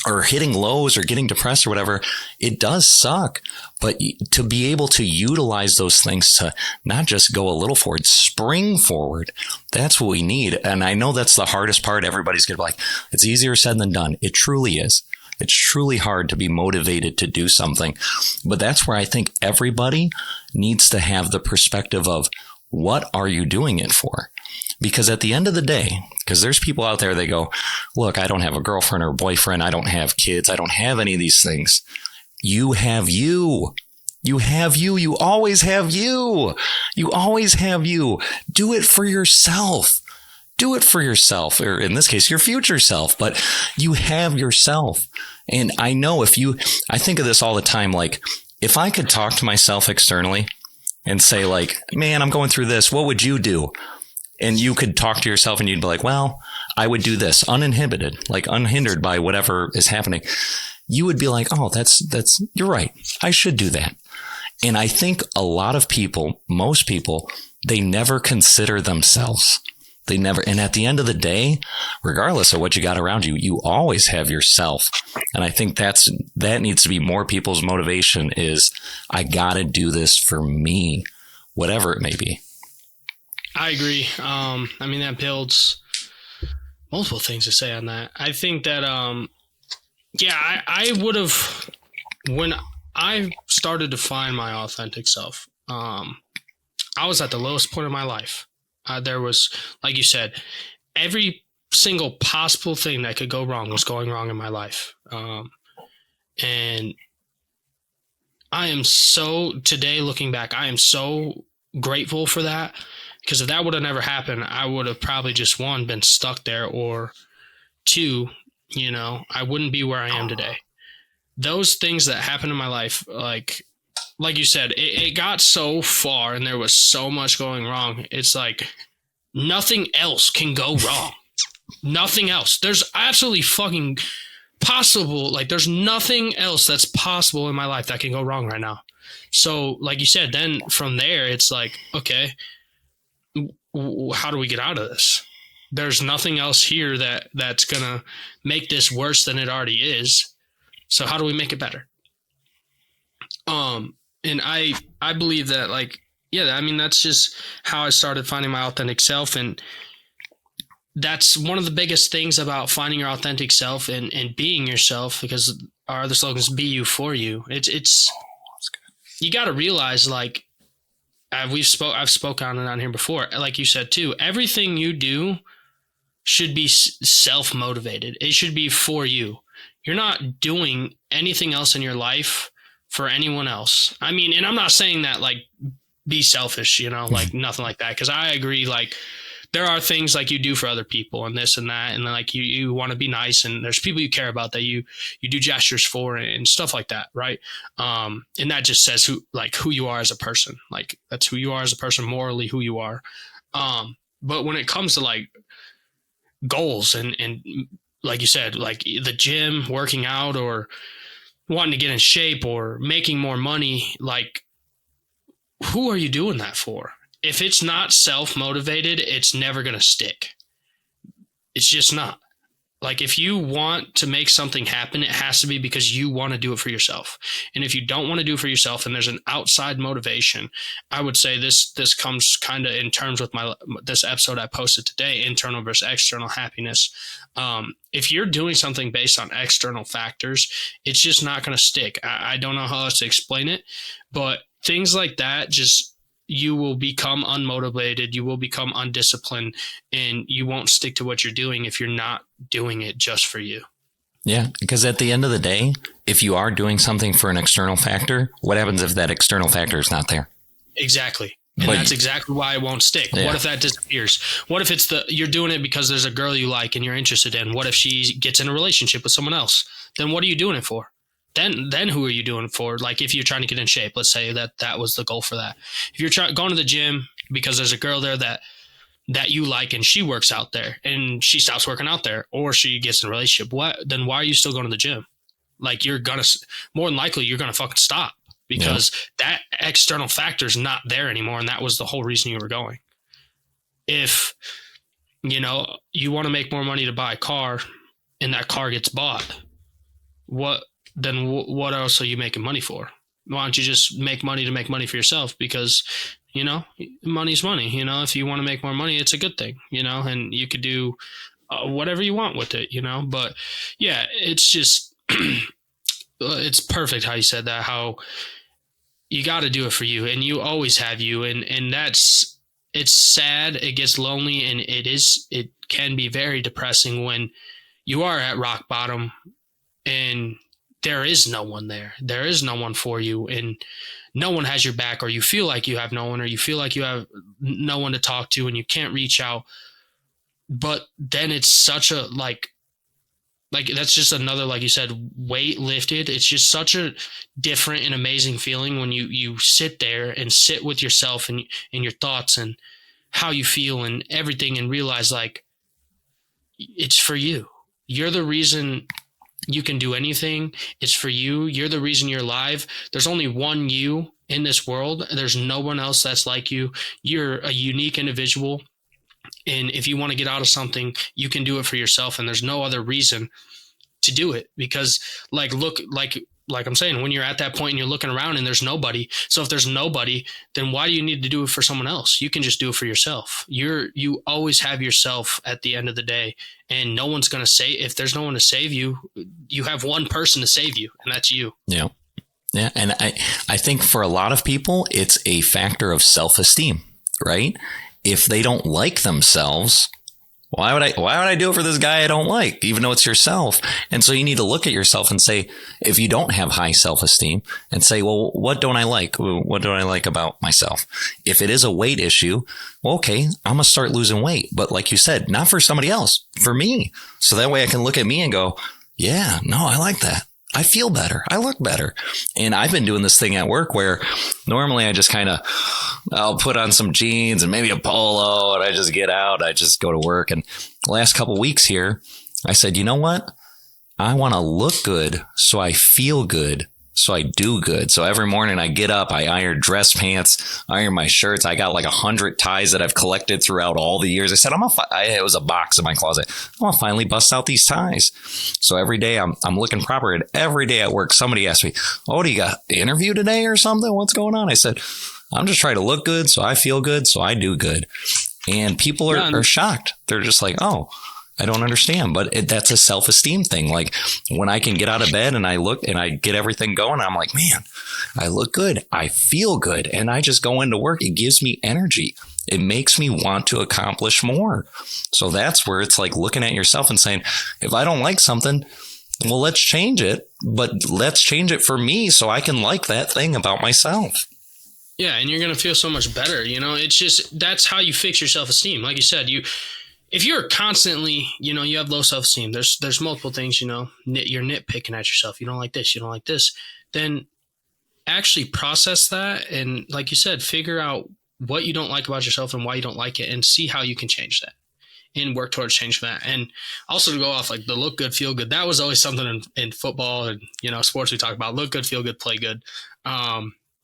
or hitting lows or getting depressed or whatever, it does suck. But to be able to utilize those things to not just go a little forward, spring forward, that's what we need. And I know that's the hardest part. Everybody's going to be like, it's easier said than done. It truly is. It's truly hard to be motivated to do something. But that's where I think everybody needs to have the perspective of, what are you doing it for? Because at the end of the day, because there's people out there, they go, look, I don't have a girlfriend or boyfriend. I don't have kids. I don't have any of these things. You have you. You have you. You always have you. You always have you. Do it for yourself. Do it for yourself, or in this case, your future self, but you have yourself. And I know I think of this all the time, like, if I could talk to myself externally and say, like, man, I'm going through this, what would you do? And you could talk to yourself and you'd be like, well, I would do this, uninhibited, like unhindered by whatever is happening. You would be like, oh, you're right. I should do that. And I think a lot of people, most people, they never consider themselves. They never. And at the end of the day, regardless of what you got around you, you always have yourself. And I think that needs to be more people's motivation is, I got to do this for me, whatever it may be. I agree. I mean, that builds multiple things to say on that. I think that, I would have, when I started to find my authentic self, I was at the lowest point of my life. There was, like you said, every single possible thing that could go wrong was going wrong in my life. And I am today looking back, I am so grateful for that. Because if that would have never happened, I would have probably just, one, been stuck there, or two, I wouldn't be where I am today. Those things that happened in my life, like you said, it got so far and there was so much going wrong. It's like nothing else can go wrong. Nothing else. There's absolutely fucking possible. Like, there's nothing else that's possible in my life that can go wrong right now. So like you said, then from there, it's like, okay, how do we get out of this? There's nothing else here that's going to make this worse than it already is. So how do we make it better? And I believe that, like, yeah, I mean, that's just how I started finding my authentic self. And that's one of the biggest things about finding your authentic self and being yourself, because our other slogan is be you for you. It's you got to realize, like, I've spoken on it on here before. Like you said too, everything you do should be self-motivated. It should be for you. You're not doing anything else in your life for anyone else. I mean, and I'm not saying that, like, be selfish, like nothing like that. Cause I agree. Like, there are things like you do for other people and this and that. And then, like, you want to be nice, and there's people you care about that you do gestures for and stuff like that. Right. And that just says who you are as a person. Like, that's who you are as a person, morally who you are. But when it comes to, like, goals and like you said, like the gym, working out, or wanting to get in shape, or making more money, like, who are you doing that for? If it's not self-motivated, it's never going to stick. It's just not. Like, if you want to make something happen, it has to be because you want to do it for yourself. And if you don't want to do it for yourself and there's an outside motivation, I would say this comes kind of in terms with this episode I posted today, internal versus external happiness. If you're doing something based on external factors, it's just not going to stick. I don't know how else to explain it, but things like that, just, you will become unmotivated, you will become undisciplined, and you won't stick to what you're doing if you're not doing it just for you. Yeah, because at the end of the day, if you are doing something for an external factor, what happens if that external factor is not there? Exactly. And that's exactly why it won't stick. Yeah. What if that disappears? What if it's you're doing it because there's a girl you like and you're interested in? What if she gets in a relationship with someone else? Then what are you doing it for? Then who are you doing it for? Like if you're trying to get in shape, let's say that was the goal for that. If you're going to the gym because there's a girl there that you like and she works out there and she stops working out there, or she gets in a relationship, then why are you still going to the gym? Like more than likely you're going to fucking stop. Because that external factor is not there anymore. And that was the whole reason you were going. If, you want to make more money to buy a car and that car gets bought, what else are you making money for? Why don't you just make money to make money for yourself? Because, money's money. If you want to make more money, it's a good thing, and you could do whatever you want with it, But yeah, it's just, it's perfect how you said that, how you got to do it for you, and you always have you. And it's sad. It gets lonely, and it can be very depressing when you are at rock bottom and there is no one there. There is no one for you, and no one has your back, or you feel like you have no one, or you feel like you have no one to talk to and you can't reach out. But then it's such a, like that's just another, like you said, weight lifted. It's just such a different and amazing feeling when you sit there and sit with yourself and your thoughts and how you feel and everything, and realize like it's for you. You're the reason you can do anything. It's for you. You're the reason you're alive. There's only one you in this world. There's no one else that's like you. You're a unique individual. And if you want to get out of something, you can do it for yourself. And there's no other reason to do it, because like I'm saying, when you're at that point and you're looking around and there's nobody. So if there's nobody, then why do you need to do it for someone else? You can just do it for yourself. You always have yourself at the end of the day, and no one's going to say, if there's no one to save you, you have one person to save you, and that's you. Yeah. Yeah. And I think for a lot of people, it's a factor of self-esteem, right? If they don't like themselves, why would I do it for this guy I don't like, even though it's yourself? And so you need to look at yourself and say, if you don't have high self-esteem, and say, well, what don't I like? What don't I like about myself? If it is a weight issue, well, okay, I'm going to start losing weight. But like you said, not for somebody else, for me. So that way I can look at me and go, yeah, no, I like that. I feel better. I look better. And I've been doing this thing at work where normally I just I'll put on some jeans and maybe a polo, and I just get out. I just go to work. And the last couple of weeks here, I said, you know what? I want to look good so I feel good, so I do good. So every morning I get up, I iron dress pants, iron my shirts. I got like 100 ties that I've collected throughout all the years. I said, it was a box in my closet. I'm going to finally bust out these ties. So every day I'm looking proper. And every day at work, somebody asked me, oh, do you got an interview today or something? What's going on? I said, I'm just trying to look good, so I feel good, so I do good. And people are shocked. They're just like, oh, I don't understand. But that's a self-esteem thing. Like when I can get out of bed and I look and I get everything going, I'm like, man, I look good. I feel good. And I just go into work. It gives me energy. It makes me want to accomplish more. So that's where it's like looking at yourself and saying, if I don't like something, well, let's change it. But let's change it for me so I can like that thing about myself. Yeah. And you're going to feel so much better. It's just, that's how you fix your self-esteem. Like you said, if you're constantly, you have low self-esteem, there's multiple things, you're nitpicking at yourself. You don't like this, you don't like this. Then actually process that. And like you said, figure out what you don't like about yourself and why you don't like it, and see how you can change that and work towards changing that. And also to go off like the look good, feel good. That was always something in football and, sports we talk about: look good, feel good, play good.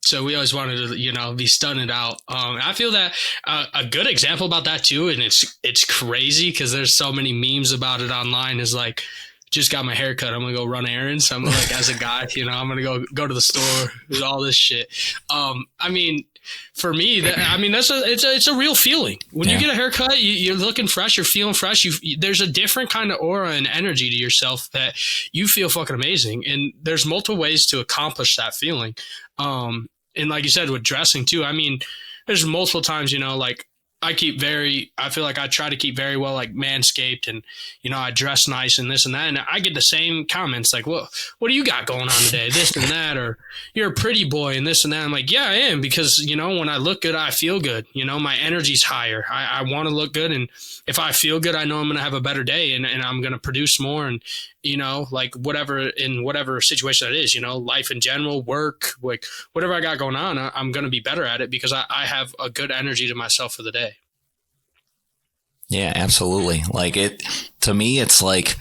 So we always wanted to, be stunted out. I feel that a good example about that too, and it's crazy because there's so many memes about it online, is like, just got my hair cut, I'm gonna go run errands. I'm like, as a guy, I'm gonna go to the store, do all this shit. For me, it's a real feeling. When you get a haircut, you're looking fresh, you're feeling fresh. There's a different kind of aura and energy to yourself that you feel fucking amazing. And there's multiple ways to accomplish that feeling. And like you said, with dressing too, there's multiple times, like I feel like I try to keep very well, like manscaped, and, you know, I dress nice and this and that. And I get the same comments like, well, what do you got going on today? This and that, or you're a pretty boy and this and that. I'm like, yeah, I am, because, you know, when I look good, I feel good. You know, my energy's higher. I want to look good. And if I feel good, I know I'm going to have a better day, and I'm going to produce more. And, you know, like whatever situation that is, you know, life in general, work, like whatever I got going on, I'm going to be better at it because I have a good energy to myself for the day. Yeah, absolutely. Like to me, it's like,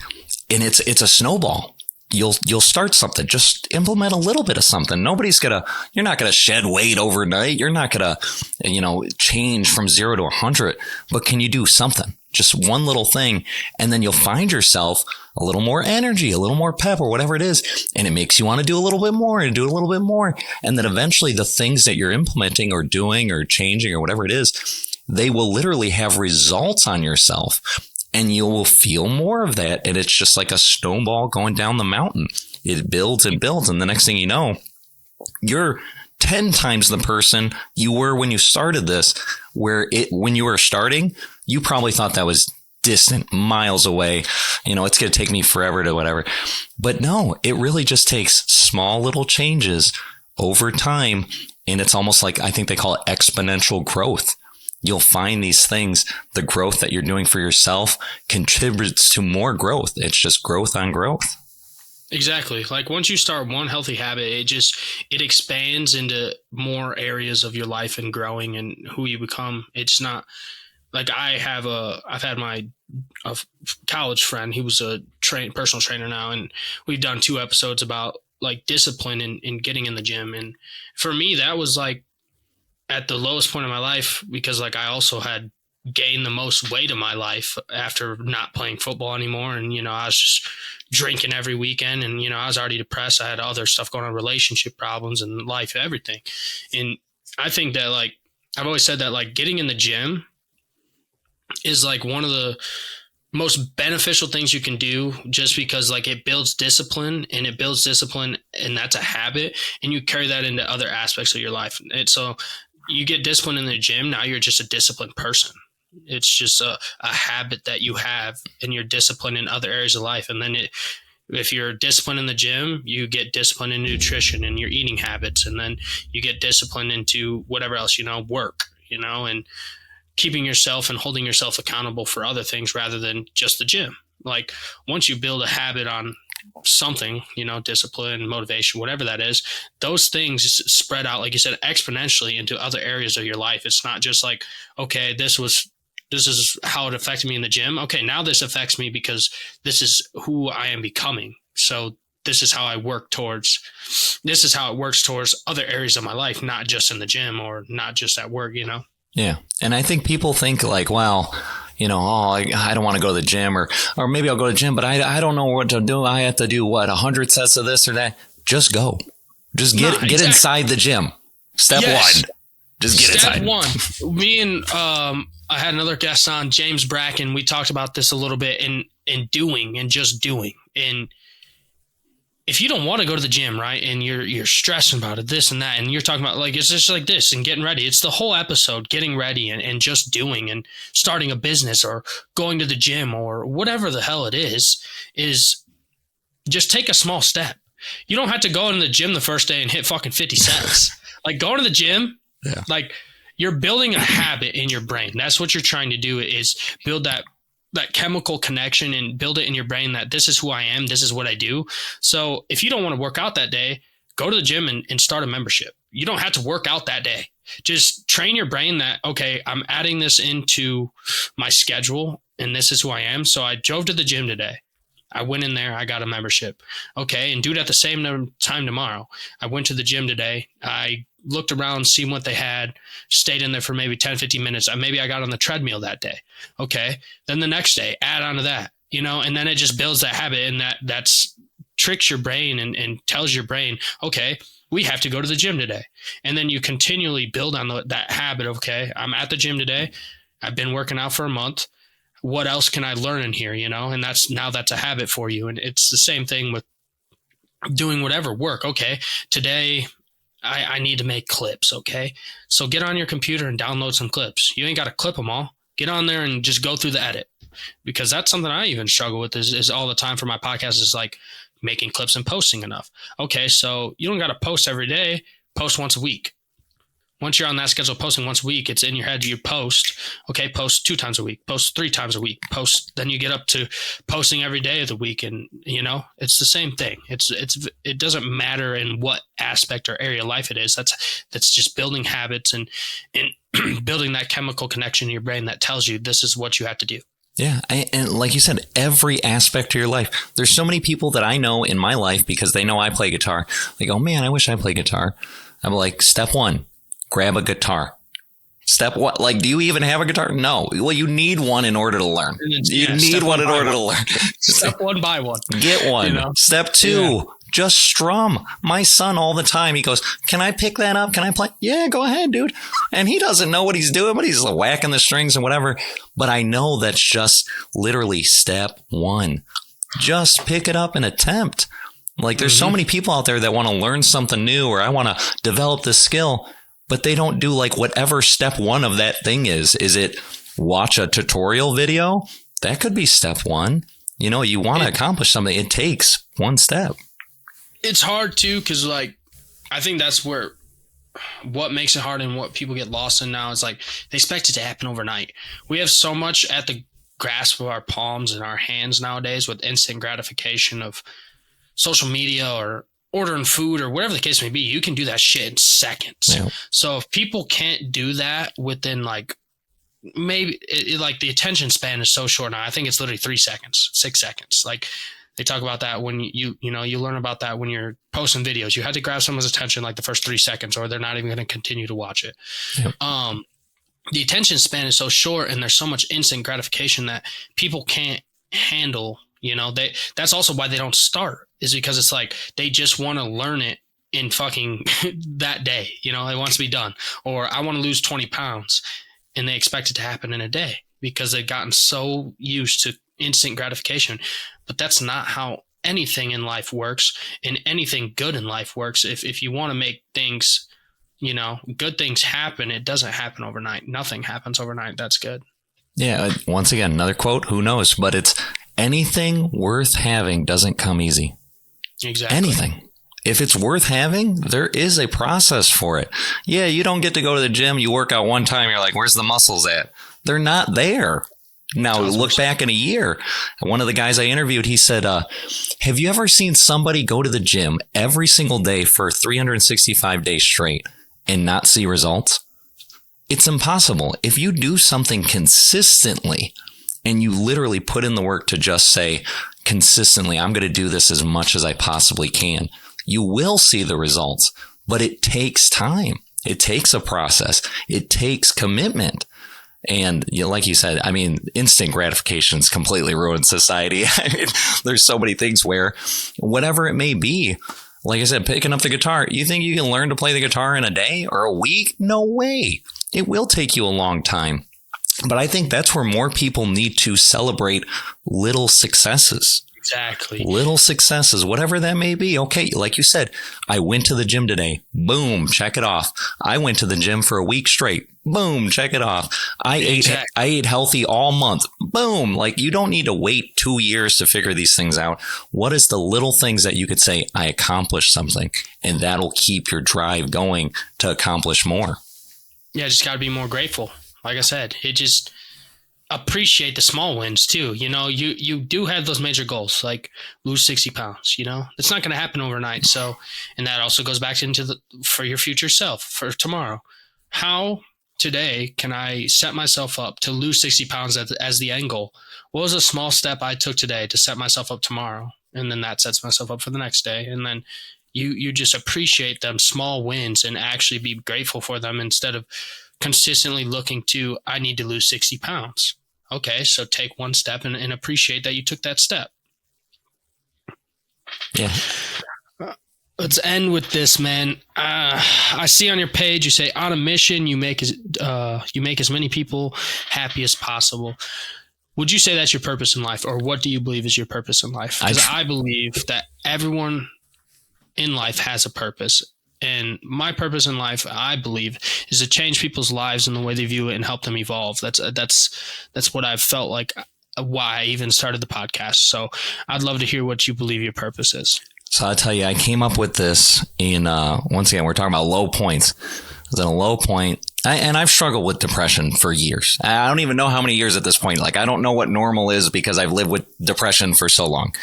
and it's a snowball. You'll start something, just implement a little bit of something. You're not gonna shed weight overnight. You're not gonna, you know, change from 0 to 100, but can you do something? Just one little thing. And then you'll find yourself a little more energy, a little more pep, or whatever it is. And it makes you want to do a little bit more and do a little bit more. And then eventually the things that you're implementing or doing or changing or whatever it is, they will literally have results on yourself, and you will feel more of that. And it's just like a snowball going down the mountain. It builds and builds. And the next thing you know, you're 10 times the person you were when you started this, when you were starting, you probably thought that was distant, miles away. You know, it's going to take me forever to whatever. But no, it really just takes small little changes over time. And it's almost like, I think they call it exponential growth. You'll find these things, the growth that you're doing for yourself contributes to more growth. It's just growth on growth. Exactly. Like once you start one healthy habit, it expands into more areas of your life and growing and who you become. It's not like I've had my college friend. He was a personal trainer now, and we've done 2 episodes about like discipline and getting in the gym. And for me, that was like at the lowest point of my life, because like I also had gained the most weight of my life after not playing football anymore. And, you know, I was just drinking every weekend, and, you know, I was already depressed. I had other stuff going on, relationship problems and life, everything. And I think that, like, I've always said that, like, getting in the gym is like one of the most beneficial things you can do, just because like it builds discipline, and that's a habit, and you carry that into other aspects of your life. And so you get disciplined in the gym. Now you're just a disciplined person. It's just a habit that you have, and you're disciplined in other areas of life. And then if you're disciplined in the gym, you get disciplined in nutrition and your eating habits. And then you get disciplined into whatever else, you know, work, you know, and keeping yourself and holding yourself accountable for other things rather than just the gym. Like once you build a habit on something, you know, discipline, motivation, whatever that is, those things spread out, like you said, exponentially into other areas of your life. It's not just like, okay, this is how it affected me in the gym. Okay, now this affects me because this is who I am becoming. So this is how it works towards other areas of my life, not just in the gym or not just at work, you know? Yeah. And I think people think like, well, you know, I don't want to go to the gym, or maybe I'll go to the gym, but I don't know what to do. I have to do 100 sets of this or that. Just go. Just get inside the gym. Step 1. Just get inside. Step 1. Me and I had another guest on, James Bracken. We talked about this a little bit in doing and just doing. And if you don't want to go to the gym, right, and you're stressing about it, this and that, and you're talking about like it's just like this and getting ready. It's the whole episode, getting ready and just doing and starting a business or going to the gym or whatever the hell it is just take a small step. You don't have to go into the gym the first day and hit fucking 50 sets. Like going to the gym, like you're building a habit in your brain. That's what you're trying to do, is build that chemical connection and build it in your brain that this is who I am. This is what I do. So if you don't want to work out that day, go to the gym and start a membership. You don't have to work out that day. Just train your brain that, okay, I'm adding this into my schedule and this is who I am. So I drove to the gym today. I went in there, I got a membership. Okay. And do it at the same time tomorrow. I went to the gym today. I looked around, seen what they had, stayed in there for maybe 10, 15 minutes. Maybe I got on the treadmill that day. Okay. Then the next day, add on to that, you know, and then it just builds that habit, and that's tricks your brain and tells your brain, okay, we have to go to the gym today. And then you continually build on that habit. Okay. I'm at the gym today. I've been working out for a month. What else can I learn in here? You know, and that's a habit for you. And it's the same thing with doing whatever work. Okay. Today, I need to make clips. Okay. So get on your computer and download some clips. You ain't got to clip them all. Get on there and just go through the edit, because that's something I even struggle with is all the time for my podcast is like making clips and posting enough. Okay. So you don't got to post every day, post once a week. Once you're on that schedule, posting once a week, it's in your head. You post, okay, post 2 times a week, post 3 times a week, post. Then you get up to posting every day of the week, and it's the same thing. It doesn't matter in what aspect or area of life it is. That's just building habits and building that chemical connection in your brain that tells you this is what you have to do. Yeah. And like you said, every aspect of your life. There's so many people that I know in my life because they know I play guitar. They go, man, I wish I played guitar. I'm like, step 1. Grab a guitar. Step one, like, do you even have a guitar? No. Well, you need one in order to learn. You need one in order to learn. Step 1, buy one. Get one. Step 2, just strum. My son all the time, he goes, can I pick that up? Can I play? Yeah, go ahead, dude. And he doesn't know what he's doing, but he's whacking the strings and whatever. But I know that's just literally step 1. Just pick it up and attempt. Like, there's so many people out there that want to learn something new, or I want to develop this skill, but they don't do like whatever step 1 of that thing is. Is it watch a tutorial video? That could be step 1. You want to accomplish something. It takes 1 step. It's hard too, because like, I think that's where what makes it hard and what people get lost in now is like they expect it to happen overnight. We have so much at the grasp of our palms and our hands nowadays with instant gratification of social media or ordering food or whatever the case may be. You can do that shit in seconds. Yeah. So if people can't do that within like maybe like the attention span is so short now. I think it's literally 3 seconds, 6 seconds. Like they talk about that when you learn about that when you're posting videos. You had to grab someone's attention like the first 3 seconds, or they're not even going to continue to watch it. Yep. The attention span is so short, and there's so much instant gratification that people can't handle. That's also why they don't start, is because it's like they just want to learn it in fucking that day. It wants to be done. Or I want to lose 20 pounds, and they expect it to happen in a day because they've gotten so used to instant gratification. But that's not how anything in life works, and anything good in life works. If you want to make things, good things happen, it doesn't happen overnight. Nothing happens overnight. That's good. Yeah. Once again, another quote, who knows, but it's anything worth having doesn't come easy. Exactly. Anything. If it's worth having, there is a process for it. Yeah, you don't get to go to the gym. You work out one time. You're like, where's the muscles at? They're not there. Now, look back in a year. One of the guys I interviewed, he said, have you ever seen somebody go to the gym every single day for 365 days straight and not see results? It's impossible. If you do something consistently, and you literally put in the work to just say consistently, I'm going to do this as much as I possibly can, you will see the results, but it takes time. It takes a process. It takes commitment. And like you said, instant gratification's completely ruined society. There's so many things where whatever it may be, like I said, picking up the guitar, you think you can learn to play the guitar in a day or a week? No way. It will take you a long time. But I think that's where more people need to celebrate little successes. Exactly. Little successes, whatever that may be. Okay, like you said, I went to the gym today. Boom, check it off. I went to the gym for a week straight. Boom, check it off. I ate healthy all month. Boom. Like, you don't need to wait 2 years to figure these things out. What is the little things that you could say, I accomplished something, and that'll keep your drive going to accomplish more? Yeah, just got to be more grateful. Like I said, it just appreciate the small wins too. You do have those major goals, like lose 60 pounds, it's not going to happen overnight. So, and that also goes back into for your future self for tomorrow. How today can I set myself up to lose 60 pounds as the end goal? What was a small step I took today to set myself up tomorrow? And then that sets myself up for the next day. And then you just appreciate them small wins and actually be grateful for them instead of consistently looking to, I need to lose 60 pounds. Okay, so take one step and appreciate that you took that step. Yeah. Let's end with this, man. I see on your page you say, on a mission, you make as many people happy as possible. Would you say that's your purpose in life, or what do you believe is your purpose in life? Because I believe that everyone in life has a purpose. And my purpose in life, I believe, is to change people's lives and the way they view it and help them evolve. That's what I've felt like, why I even started the podcast. So I'd love to hear what you believe your purpose is. So I'll tell you, I came up with this in, once again, we're talking about low points. I was at a low point, and I've struggled with depression for years. I don't even know how many years at this point. Like, I don't know what normal is because I've lived with depression for so long.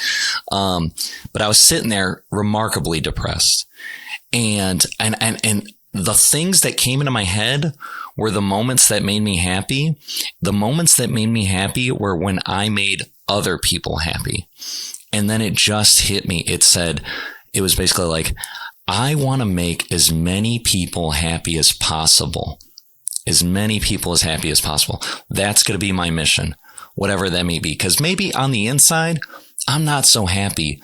But I was sitting there remarkably depressed. And the things that came into my head were the moments that made me happy. The moments that made me happy were when I made other people happy. And then it just hit me. It was basically like, I want to make as many people happy as possible. As many people as happy as possible. That's going to be my mission, whatever that may be. Because maybe on the inside, I'm not so happy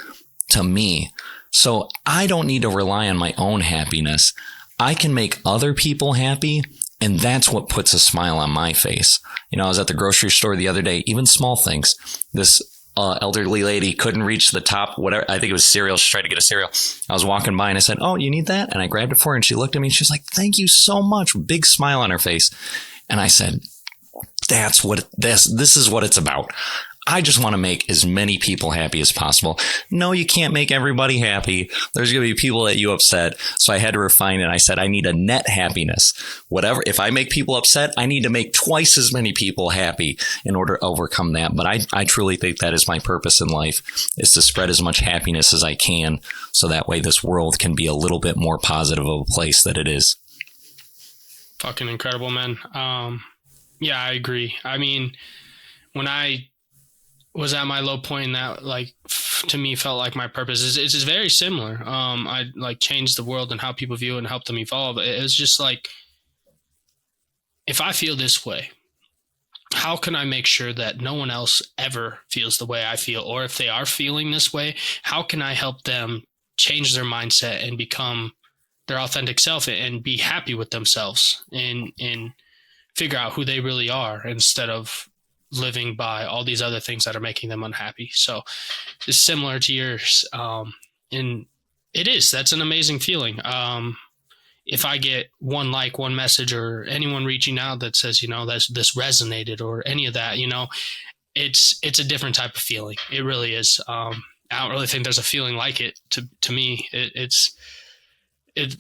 to me. So I don't need to rely on my own happiness. I can make other people happy. And that's what puts a smile on my face. You know, I was at the grocery store the other day, even small things. This elderly lady couldn't reach the top, whatever. I think it was cereal. She tried to get a cereal. I was walking by and I said, "Oh, you need that?" And I grabbed it for her and she looked at me and she was like, "Thank you so much." Big smile on her face. And I said, this is what it's about. I just want to make as many people happy as possible. No, you can't make everybody happy. There's going to be people that you upset. So I had to refine it. I said, I need a net happiness. Whatever. If I make people upset, I need to make twice as many people happy in order to overcome that. But I truly think that is my purpose in life, is to spread as much happiness as I can. So that way this world can be a little bit more positive of a place that it is. Fucking incredible, man. Yeah, I agree. I mean, when I was at my low point, that like to me felt like my purpose is very similar. I like changed the world and how people view it and help them evolve. It was just like, if I feel this way, how can I make sure that no one else ever feels the way I feel? Or if they are feeling this way, how can I help them change their mindset and become their authentic self and be happy with themselves and figure out who they really are instead of living by all these other things that are making them unhappy. So it's similar to yours. And that's an amazing feeling. If I get one message or anyone reaching out that says, you know, this resonated or any of that, you know, it's a different type of feeling. It really is. I don't really think there's a feeling like it to me. It's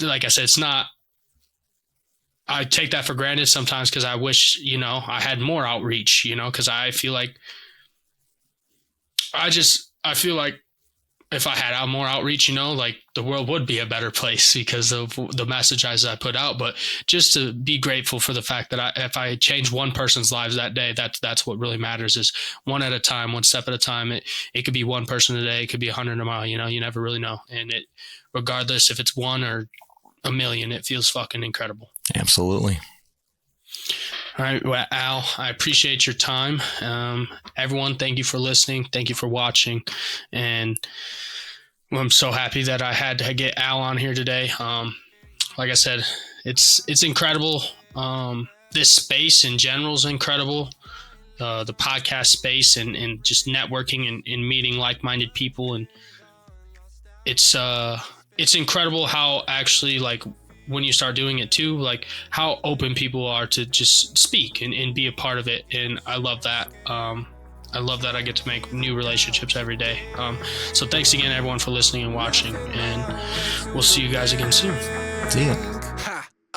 like I said, it's not, I take that for granted sometimes because I wish, you know, I had more outreach, you know, because I feel like if I had more outreach, you know, like the world would be a better place because of the messages I put out. But just to be grateful for the fact that if I change one person's lives that day, that's what really matters, is one at a time, one step at a time. It could be one person a day. It could be 100 a mile, you know, you never really know. And regardless if it's one or a million, it feels fucking incredible. Absolutely. All right, well, Al, I appreciate your time. Everyone, thank you for listening. Thank you for watching. And I'm so happy that I had to get Al on here today. Like I said, it's incredible. This space in general is incredible. The podcast space and just networking and meeting like-minded people. And it's incredible how actually, like, when you start doing it too, like how open people are to just speak and be a part of it. And I love that. I love that I get to make new relationships every day. So thanks again, everyone, for listening and watching, and we'll see you guys again soon. See ya.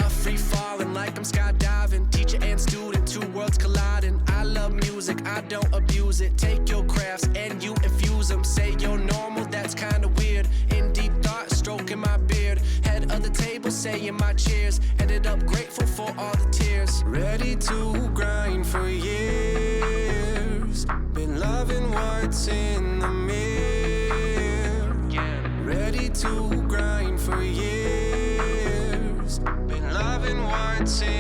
Free falling like I'm skydiving, teacher and student, two worlds colliding. I love music, I don't abuse it. Take your crafts and you infuse them. Say you're normal, that's kind of weird. In deep thought, stroking my beard. Head of the table, saying my cheers. Ended up grateful for all the tears. Ready to grind for years. Been loving what's in the mirror. Ready to grind for years. Been loving what's in